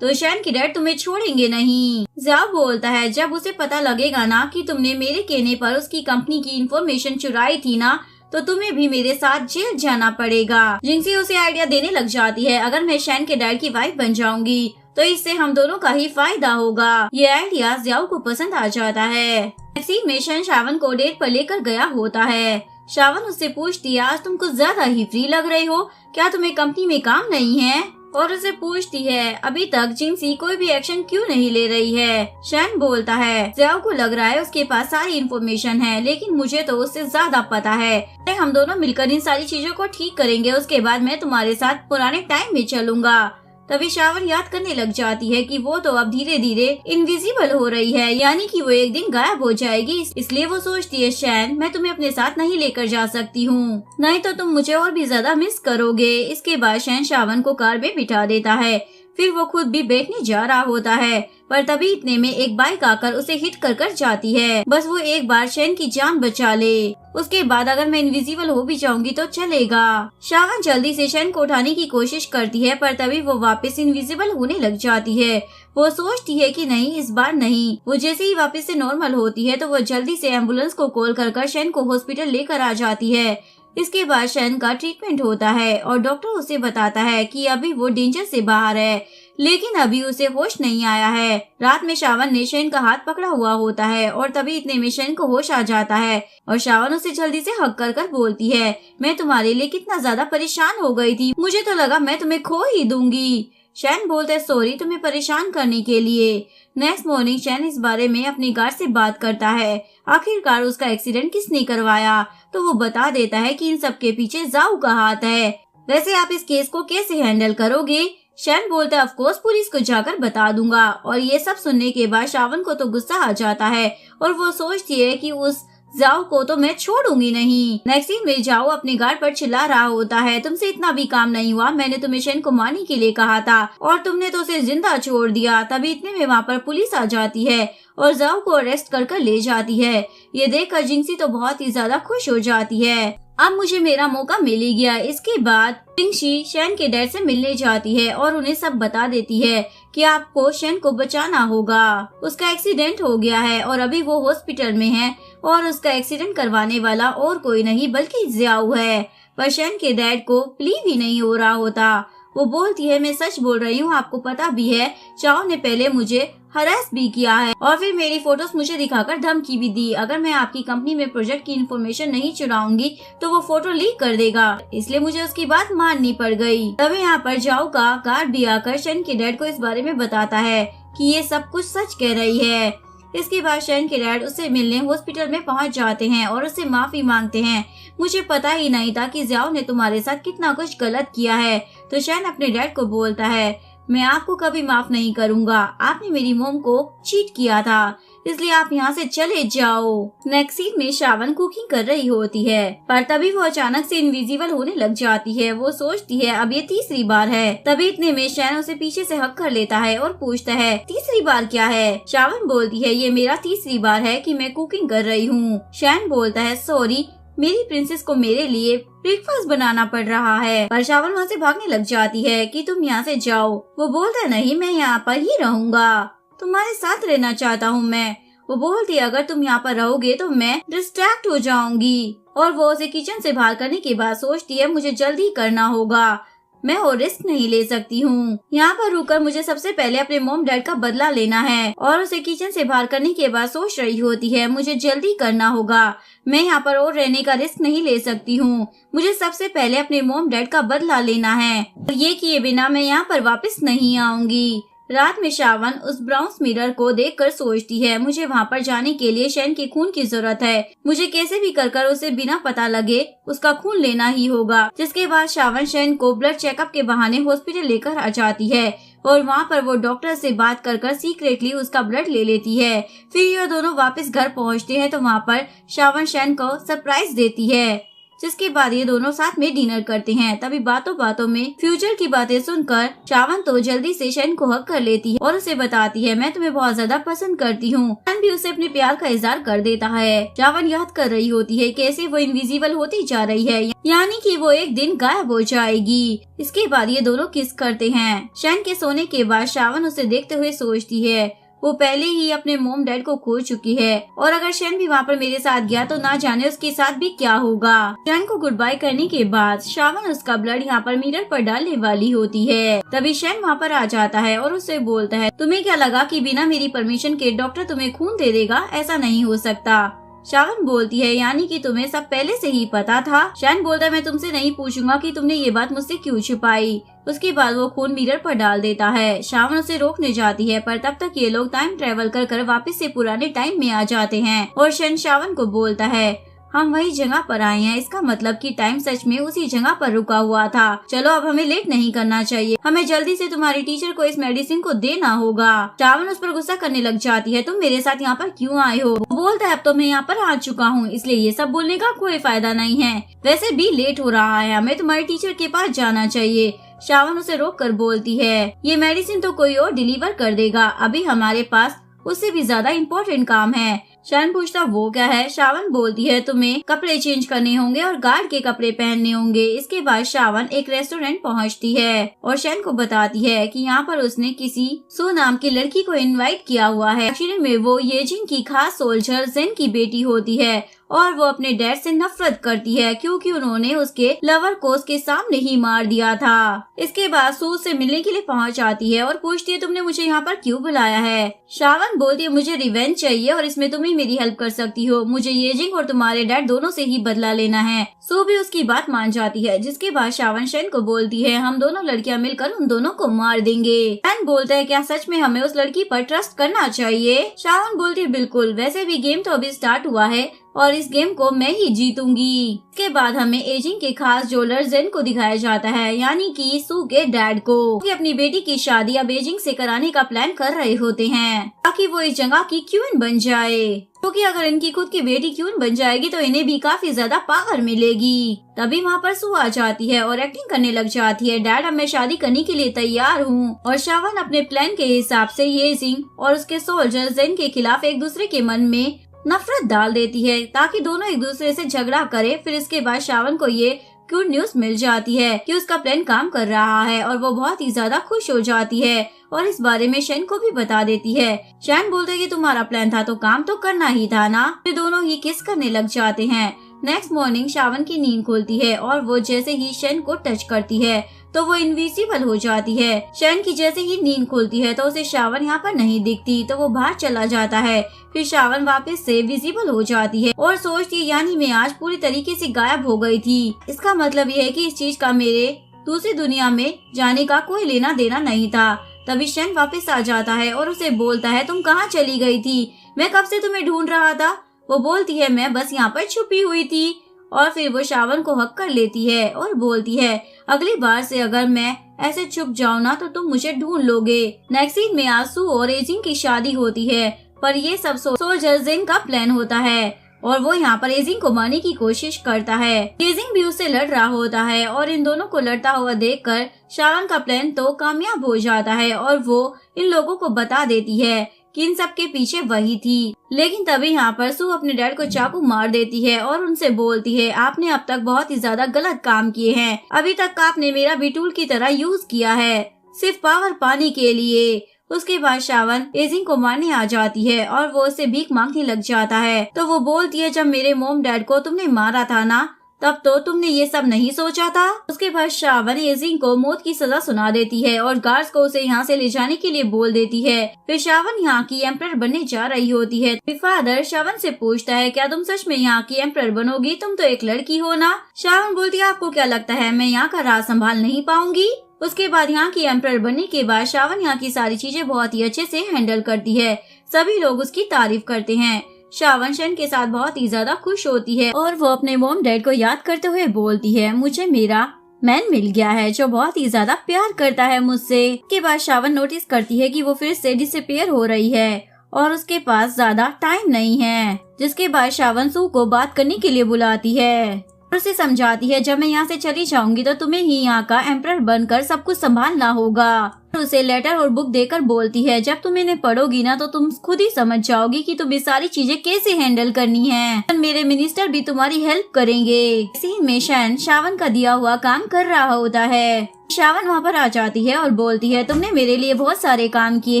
तो शैन के डैड तुम्हें छोड़ेंगे नहीं। जियाओ बोलता है, जब उसे पता लगेगा ना कि तुमने मेरे कहने पर उसकी कंपनी की इंफॉर्मेशन चुराई थी ना, तो तुम्हें भी मेरे साथ जेल जाना पड़ेगा। जिंसी उसे आइडिया देने लग जाती है, अगर मैं शैन के डैड की वाइफ बन जाऊंगी तो इससे हम दोनों का ही फायदा होगा। ये आइडिया जियाओ को पसंद आ जाता है। सीन में शैन शावन को डेट पर लेकर गया होता है। शावन उससे पूछती है, आज तुम कुछ ज्यादा ही फ्री लग रही हो, क्या तुम्हें कंपनी में काम नहीं है? और उसे पूछती है, अभी तक जिंसी कोई भी एक्शन क्यों नहीं ले रही है? शैन बोलता है, जियाओ को लग रहा है उसके पास सारी इन्फॉर्मेशन है, लेकिन मुझे तो उससे ज्यादा पता है। हम दोनों मिलकर इन सारी चीजों को ठीक करेंगे, उसके बाद मैं तुम्हारे साथ पुराने टाइम में चलूंगा। तभी शावन याद करने लग जाती है कि वो तो अब धीरे धीरे इनविजिबल हो रही है, यानी कि वो एक दिन गायब हो जाएगी। इसलिए वो सोचती है, शैन मैं तुम्हें अपने साथ नहीं लेकर जा सकती हूँ, नहीं तो तुम मुझे और भी ज्यादा मिस करोगे। इसके बाद शैन शावन को कार में बिठा देता है, फिर वो खुद भी बैठने जा रहा होता है, पर तभी इतने में एक बाइक आकर उसे हिट कर जाती है। बस वो एक बार शैन की जान बचा ले, उसके बाद अगर मैं इनविजिबल हो भी जाऊंगी तो चलेगा। शावन जल्दी से शैन को उठाने की कोशिश करती है, पर तभी वो वापस इनविजिबल होने लग जाती है। वो सोचती है कि नहीं, इस बार नहीं। वो जैसे ही वापस से नॉर्मल होती है तो वो जल्दी से एम्बुलेंस को कॉल कर शैन को हॉस्पिटल लेकर आ जाती है। इसके बाद शैन का ट्रीटमेंट होता है और डॉक्टर उसे बताता है कि अभी वो डेंजर से बाहर है, लेकिन अभी उसे होश नहीं आया है। रात में शावन ने शैन का हाथ पकड़ा हुआ होता है और तभी इतने में शैन को होश आ जाता है और शावन उसे जल्दी से हक कर बोलती है, मैं तुम्हारे लिए कितना ज्यादा परेशान हो गई थी, मुझे तो लगा मैं तुम्हें खो ही दूंगी। शैन बोलता है, सॉरी तुम्हें परेशान करने के लिए। नेक्स्ट मॉर्निंग शैन इस बारे में अपनी गार्ड से बात करता है, आखिरकार उसका एक्सीडेंट किसने करवाया, तो वो बता देता है कि इन सब के पीछे जाऊ का हाथ है। वैसे आप इस केस को कैसे हैंडल करोगे? शैन बोलता है, ऑफ कोर्स पुलिस को जाकर बता दूंगा। और ये सब सुनने के बाद शावन को तो गुस्सा आ जाता है और वो सोचती है कि उस जाओ को तो मैं छोड़ूंगी नहीं। नेक्स्ट सीन में जाओ अपने गार्ड पर चिल्ला रहा होता है, तुमसे इतना भी काम नहीं हुआ, मैंने तुम्हें शैन को मारने के लिए कहा था और तुमने तो उसे जिंदा छोड़ दिया। तभी इतने में वहाँ पर पुलिस आ जाती है और जाओ को अरेस्ट कर ले जाती है। ये देखकर जिंसी तो बहुत ही ज्यादा खुश हो जाती है, अब मुझे मेरा मौका मिल ही गया। इसके बाद जिंसी शैन के डैड से मिलने जाती है और उन्हें सब बता देती है कि आपको शैन को बचाना होगा, उसका एक्सीडेंट हो गया है और अभी वो हॉस्पिटल में है और उसका एक्सीडेंट करवाने वाला और कोई नहीं बल्कि जियाओ है। पर शैन के डैड को बिलीव ही नहीं हो रहा होता। वो बोलती है, मैं सच बोल रही हूँ, आपको पता भी है जाओ ने पहले मुझे हरास भी किया है और फिर मेरी फोटोज मुझे दिखाकर धमकी भी दी। अगर मैं आपकी कंपनी में प्रोजेक्ट की इन्फॉर्मेशन नहीं चुराऊंगी तो वो फोटो लीक कर देगा, इसलिए मुझे उसकी बात माननी पड़ गई। तभी यहाँ पर जाओ का गार्ड भी आकर शेन के डैड को इस बारे में बताता है कि ये सब कुछ सच कह रही है। इसके बाद शेन के डैड उससे मिलने हॉस्पिटल में पहुंच जाते हैं और उससे माफी मांगते हैं। मुझे पता ही नहीं था कि ज़ियाओ ने तुम्हारे साथ कितना कुछ गलत किया है। तो शेन अपने डैड को बोलता है, मैं आपको कभी माफ नहीं करूंगा, आपने मेरी मॉम को चीट किया था, इसलिए आप यहाँ से चले जाओ। नेक्स्ट सीन में शावन कुकिंग कर रही होती है, पर तभी वो अचानक से इनविजिबल होने लग जाती है। वो सोचती है अब ये तीसरी बार है। तभी इतने में शैन उसे पीछे से हक कर लेता है और पूछता है, तीसरी बार क्या है? शावन बोलती है, ये मेरा तीसरी बार है कि मैं कुकिंग कर रही हूँ। शैन बोलता है, सॉरी, मेरी प्रिंसेस को मेरे लिए ब्रेकफास्ट बनाना पड़ रहा है। पर शावन वहाँ से भागने लग जाती है कि तुम यहाँ से जाओ। वो बोलता है, नहीं, मैं यहाँ पर ही रहूंगा, तुम्हारे साथ रहना चाहता हूँ मैं। वो बोलती है, अगर तुम यहाँ पर रहोगे तो मैं डिस्ट्रैक्ट हो जाऊंगी। और वो उसे किचन से बाहर करने के बाद सोचती है, मुझे जल्दी करना होगा, मैं और रिस्क नहीं ले सकती हूँ। यहाँ पर रुककर मुझे सबसे पहले अपने मॉम डैड का बदला लेना है। और उसे किचन से बाहर करने के बाद सोच रही होती है, मुझे जल्दी करना होगा, मैं यहाँ पर और रहने का रिस्क नहीं ले सकती हूँ, मुझे सबसे पहले अपने मॉम डैड का बदला लेना है, और ये किए बिना मैं यहाँ पर वापस नहीं आऊंगी। रात में शावन उस ब्राउन्स मिरर को देखकर सोचती है, मुझे वहाँ पर जाने के लिए शैन के खून की जरूरत है, मुझे कैसे भी कर उसे बिना पता लगे उसका खून लेना ही होगा। जिसके बाद शावन शैन को ब्लड चेकअप के बहाने हॉस्पिटल लेकर आ जाती है और वहाँ पर वो डॉक्टर से बात कर सीक्रेटली उसका ब्लड ले लेती है। फिर ये दोनों वापस घर पहुँचते हैं तो वहाँ पर शावन शैन को सरप्राइज देती है, जिसके बाद ये दोनों साथ में डिनर करते हैं। तभी बातों बातों में फ्यूचर की बातें सुनकर शावन तो जल्दी से शैन को हक कर लेती है और उसे बताती है, मैं तुम्हें बहुत ज्यादा पसंद करती हूँ। शैन भी उसे अपने प्यार का इजहार कर देता है। शावन याद कर रही होती है कैसे वो इनविजिबल होती जा रही है, यानी कि वो एक दिन गायब हो जाएगी। इसके बाद ये दोनों किस करते हैं। शैन के सोने के बाद शावन उसे देखते हुए सोचती है, वो पहले ही अपने मॉम डैड को खो चुकी है और अगर शैन भी वहाँ पर मेरे साथ गया तो ना जाने उसके साथ भी क्या होगा। शैन को गुड बाय करने के बाद शावन उसका ब्लड यहाँ पर मिरर पर डालने वाली होती है। तभी शैन वहाँ पर आ जाता है और उससे बोलता है, तुम्हें क्या लगा कि बिना मेरी परमिशन के डॉक्टर तुम्हें खून दे देगा? ऐसा नहीं हो सकता। शावन बोलती है, यानी कि तुम्हें सब पहले से ही पता था? शैन बोलता है, मैं तुमसे नहीं पूछूंगा कि तुमने ये बात मुझसे क्यों छुपाई। उसके बाद वो खून मिरर पर डाल देता है। शावन उसे रोकने जाती है पर तब तक ये लोग टाइम ट्रेवल कर वापस से पुराने टाइम में आ जाते हैं और शैन शावन को बोलता है, हम वही जगह पर आए हैं, इसका मतलब कि टाइम सच में उसी जगह पर रुका हुआ था। चलो अब हमें लेट नहीं करना चाहिए, हमें जल्दी से तुम्हारी टीचर को इस मेडिसिन को देना होगा। शावन उस पर गुस्सा करने लग जाती है, तुम मेरे साथ यहाँ पर क्यों आए हो? वो बोलता है, अब तो मैं यहाँ पर आ चुका हूँ, इसलिए ये सब बोलने का कोई फायदा नहीं है, वैसे भी लेट हो रहा है, हमें तुम्हारी टीचर के पास जाना चाहिए। शावन उसे रोक कर बोलती है, ये मेडिसिन तो कोई और डिलीवर कर देगा, अभी हमारे पास उससे भी ज्यादा इम्पोर्टेंट काम है। शैन पूछता, वो क्या है? शावन बोलती है, तुम्हें कपड़े चेंज करने होंगे और गार्ड के कपड़े पहनने होंगे। इसके बाद शावन एक रेस्टोरेंट पहुंचती है और शैन को बताती है कि यहाँ पर उसने किसी सो नाम की लड़की को इनवाइट किया हुआ है। एक्चुअली में वो येजिंग की खास सोल्जर जेन की बेटी होती है और वो अपने डैड से नफरत करती है क्योंकि उन्होंने उसके लवर को उसके सामने ही मार दिया था। इसके बाद सू से मिलने के लिए पहुंच आती है और पूछती है, तुमने मुझे यहाँ पर क्यों बुलाया है? शावन बोलती है, मुझे रिवेंज चाहिए और इसमें तुम ही मेरी हेल्प कर सकती हो, मुझे येजिंग और तुम्हारे डैड दोनों से ही बदला लेना है। सू भी उसकी बात मान जाती है, जिसके बाद शावन शैन को बोलती है, हम दोनों लड़कियां मिलकर उन दोनों को मार देंगे। शैन बोलता है, क्या सच में हमें उस लड़की पर ट्रस्ट करना चाहिए? शावन बोलती है, बिल्कुल, वैसे भी गेम तो अभी स्टार्ट हुआ है और इस गेम को मैं ही जीतूंगी। इसके बाद हमें एजिंग के खास ज्वेलर जेन को दिखाया जाता है, यानी कि सू के डैड को, कि अपनी बेटी की शादी अब एजिंग से कराने का प्लान कर रहे होते हैं ताकि वो इस जगह की क्वीन बन जाए, क्योंकि अगर इनकी खुद की बेटी क्वीन बन जाएगी तो इन्हें भी काफी ज्यादा पावर मिलेगी। तभी वहाँ पर सू आ जाती है और एक्टिंग करने लग जाती है, डैड अब मैं शादी करने के लिए तैयार हूँ। और शावन अपने प्लान के हिसाब से येजिंग और उसके सोल्जर जेन के खिलाफ एक दूसरे के मन में नफरत डाल देती है ताकि दोनों एक दूसरे से झगड़ा करे। फिर इसके बाद शावन को ये गुड न्यूज मिल जाती है कि उसका प्लान काम कर रहा है और वो बहुत ही ज्यादा खुश हो जाती है और इस बारे में शैन को भी बता देती है। शैन बोलते है कि तुम्हारा प्लान था तो काम तो करना ही था ना। फिर दोनों ही किस करने लग जाते हैं। नेक्स्ट मॉर्निंग शावन की नींद खुलती है और वो जैसे ही शैन को टच करती है तो वो इनविजिबल हो जाती है। शन की जैसे ही नींद खुलती है तो उसे शावन यहाँ पर नहीं दिखती, तो वो बाहर चला जाता है। फिर शावन वापस से विजिबल हो जाती है और सोचती है यानी मैं आज पूरी तरीके से गायब हो गई थी। इसका मतलब ये है कि इस चीज का मेरे दूसरी दुनिया में जाने का कोई लेना देना नहीं था। तभी शन वापस आ जाता है और उसे बोलता है तुम कहाँ चली गई थी, मैं कब से तुम्हें ढूंढ रहा था। वो बोलती है मैं बस यहाँ पर छुपी हुई थी। और फिर वो शावन को हक कर लेती है और बोलती है अगली बार से अगर मैं ऐसे छुप जाऊँ ना तो तुम मुझे ढूंढ लोगे। नेक्स्ट सीन में आसू और एजिंग की शादी होती है, पर ये सब सोल्जर जिंग का प्लान होता है और वो यहाँ पर एजिंग को मारने की कोशिश करता है। एजिंग भी उससे लड़ रहा होता है और इन दोनों को लड़ता हुआ देखकर शावन का प्लान तो कामयाब हो जाता है और वो इन लोगों को बता देती है कि इन सब के पीछे वही थी। लेकिन तभी यहाँ पर सू अपने डैड को चाकू मार देती है और उनसे बोलती है आपने अब तक बहुत ही ज्यादा गलत काम किए हैं। अभी तक आपने मेरा भी टूल की तरह यूज किया है, सिर्फ पावर पाने के लिए। उसके बाद शावन एजिंग को मारने आ जाती है और वो उससे भीख मांगने लग जाता है। तो वो बोलती है जब मेरे मोम डैड को तुमने मारा था ना तब तो तुमने ये सब नहीं सोचा था। उसके बाद शावन एजिंग को मौत की सजा सुना देती है और गार्ड्स को उसे यहाँ से ले जाने के लिए बोल देती है। फिर शावन यहाँ की एम्परर बनने जा रही होती है। फिर फादर शावन से पूछता है क्या तुम सच में यहाँ की एम्परर बनोगी, तुम तो एक लड़की हो ना। शावन बोलती है आपको क्या लगता है मैं यहाँ का राज संभाल नहीं पाऊंगी। उसके बाद यहाँ की एम्परर बनने के बाद शावन यहाँ की सारी चीजें बहुत ही अच्छे से हैंडल करती है। सभी लोग उसकी तारीफ करते हैं। शावन शन के साथ बहुत ही ज्यादा खुश होती है और वो अपने मॉम डैड को याद करते हुए बोलती है मुझे मेरा मैन मिल गया है जो बहुत ही ज्यादा प्यार करता है मुझसे। के बाद शावन नोटिस करती है कि वो फिर से डिसअपीयर हो रही है और उसके पास ज्यादा टाइम नहीं है। जिसके बाद शावन सू को बात करने के लिए बुलाती है और उसे समझाती है जब मैं यहाँ से चली जाऊंगी तो तुम्हें ही यहाँ का एम्परर बनकर सब कुछ संभालना होगा। उसे लेटर और बुक देकर बोलती है जब तुम इन्हें पढ़ोगी ना तो तुम खुद ही समझ जाओगी कि तुम्हें सारी चीजें कैसे हैंडल करनी है। मेरे मिनिस्टर भी तुम्हारी हेल्प करेंगे। इसी में शन शावन का दिया हुआ काम कर रहा होता है। शावन वहाँ पर आ जाती है और बोलती है तुमने मेरे लिए बहुत सारे काम किए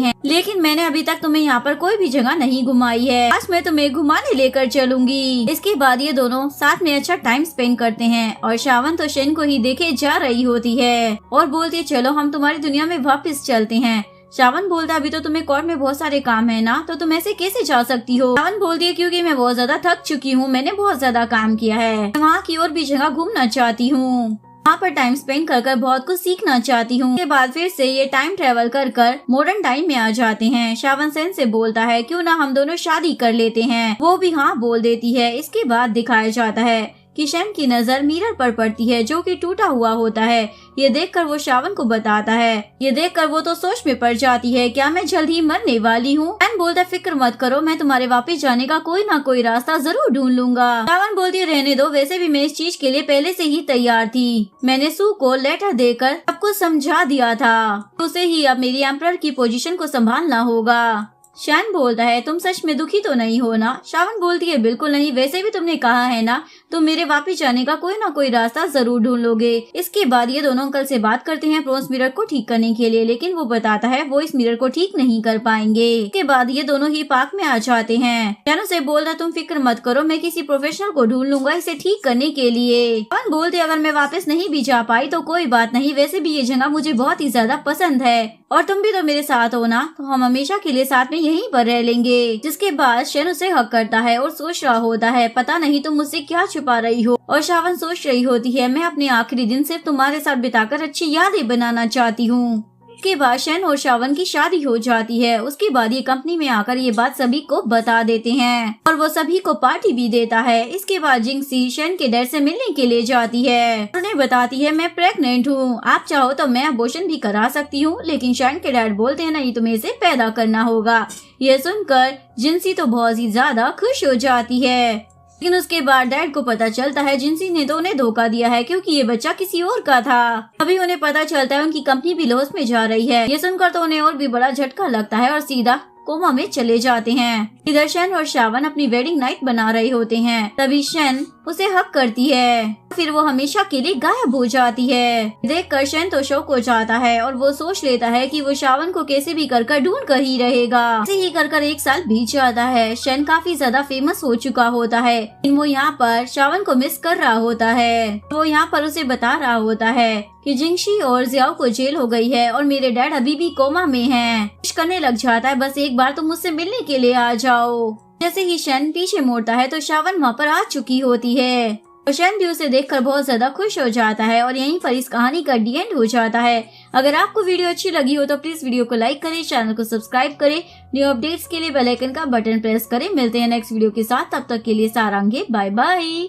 हैं लेकिन मैंने अभी तक तुम्हें यहाँ पर कोई भी जगह नहीं घुमाई है। आज मैं तुम्हें घुमाने लेकर चलूंगी। इसके बाद ये दोनों साथ में अच्छा टाइम स्पेंड करते हैं और शावन तो शन को ही देखे जा रही होती है और बोलती है चलो हम तुम्हारी दुनिया में वापस चलते हैं। शावन बोलता है अभी तो तुम्हें कोर्ट में बहुत सारे काम है ना, तो तुम ऐसे कैसे जा सकती हो। शावन बोलती है क्योंकि मैं बहुत ज्यादा थक चुकी हूँ, मैंने बहुत ज्यादा काम किया है, वहाँ की और भी जगह घूमना चाहती हूँ, वहाँ पर टाइम स्पेंड कर बहुत कुछ सीखना चाहती हूँ। के बाद फिर से ये टाइम ट्रेवल कर मॉडर्न टाइम में आ जाते हैं। शावन सेन से बोलता है क्यों ना हम दोनों शादी कर लेते हैं। वो भी हाँ बोल देती है। इसके बाद दिखाया जाता है कि शन की नजर मिरर पर पड़ती है जो कि टूटा हुआ होता है। ये देखकर वो शावन को बताता है। ये देखकर वो तो सोच में पड़ जाती है क्या मैं जल्द ही मरने वाली हूँ। शन बोलता है फिक्र मत करो, मैं तुम्हारे वापस जाने का कोई ना कोई रास्ता जरूर ढूंढ लूंगा। शावन बोलती है रहने दो, वैसे भी मैं इस चीज के लिए पहले से ही तैयार थी। मैंने सू को लेटर देकर सबको समझा दिया था, उसे ही अब मेरी एम्परर की पोजीशन को संभालना होगा। शन बोलता है तुम सच में दुखी तो नहीं हो ना। शावन बोलती है बिल्कुल नहीं, वैसे भी तुमने कहा है ना तुम मेरे वापस जाने का कोई ना कोई रास्ता जरूर ढूंढ लोगे। इसके बाद ये दोनों अंकल से बात करते हैं ब्रोंज मिरर को ठीक करने के लिए, लेकिन वो बताता है वो इस मिरर को ठीक नहीं कर पाएंगे। इसके बाद ये दोनों ही पार्क में आ जाते हैं। शन उसे बोलता तुम फिक्र मत करो, मैं किसी प्रोफेशनल को ढूंढ लूंगा इसे ठीक करने के लिए। शावन बोलते अगर मैं वापस नहीं भी जा पाई तो कोई बात नहीं, वैसे भी ये जगह मुझे बहुत ही ज्यादा पसंद है और तुम भी तो मेरे साथ हो ना, तो हम हमेशा के लिए साथ में यहीं पर रह लेंगे। जिसके बाद शन उसे हक करता है और सोच रहा होता है पता नहीं तुम मुझसे क्या छुपा रही हो। और शावन सोच रही होती है मैं अपने आखिरी दिन सिर्फ तुम्हारे साथ बिताकर अच्छी यादें बनाना चाहती हूँ। उसके बाद शन और शावन की शादी हो जाती है। उसके बाद ये कंपनी में आकर ये बात सभी को बता देते हैं और वो सभी को पार्टी भी देता है। इसके बाद जिंक्सी शन के डैड से मिलने के लिए जाती है। उन्हें बताती है मैं प्रेग्नेंट हूँ, आप चाहो तो मैं अबॉर्शन भी करा सकती हूँ, लेकिन शन के डैड बोलते हैं नहीं तुम्हें इसे पैदा करना होगा। ये सुनकर जिंसी तो बहुत ही ज्यादा खुश हो जाती है। लेकिन उसके बाद डैड को पता चलता है जिंसी ने तो उन्हें धोखा दिया है क्योंकि ये बच्चा किसी और का था। अभी उन्हें पता चलता है उनकी कंपनी भी लॉस में जा रही है। ये सुनकर तो उन्हें और भी बड़ा झटका लगता है और सीधा कोमा में चले जाते हैं। इधर शन और शावन अपनी वेडिंग नाइट बना रहे होते हैं। तभी शन उसे हक करती है, फिर वो हमेशा के लिए गायब हो जाती है। देखकर शन तो शौक हो जाता है और वो सोच लेता है कि वो शावन को कैसे भी कर ढूंढ कर ही रहेगा। ऐसे ही कर 1 साल बीत जाता है। शन काफी ज्यादा फेमस हो चुका होता है। वो यहाँ पर शावन को मिस कर रहा होता है। वो यहाँ पर उसे बता रहा होता है कि जिंगशी और जियाओ को जेल हो गई है और मेरे डैड अभी भी कोमा में हैं। कुछ करने लग जाता है, बस एक बार तुम मुझसे मिलने के लिए आ जाओ। जैसे ही शन पीछे मुड़ता है तो शावन वहाँ पर आ चुकी होती है। और शन भी उसे देखकर बहुत ज्यादा खुश हो जाता है और यहीं पर इस कहानी का डी एंड हो जाता है। अगर आपको वीडियो अच्छी लगी हो तो प्लीज वीडियो को लाइक करें, चैनल को सब्सक्राइब करें, न्यू अपडेट्स के लिए बेल आइकन का बटन प्रेस करें। मिलते हैं नेक्स्ट वीडियो के साथ, तब तक के लिए सारांगे, बाय बाय।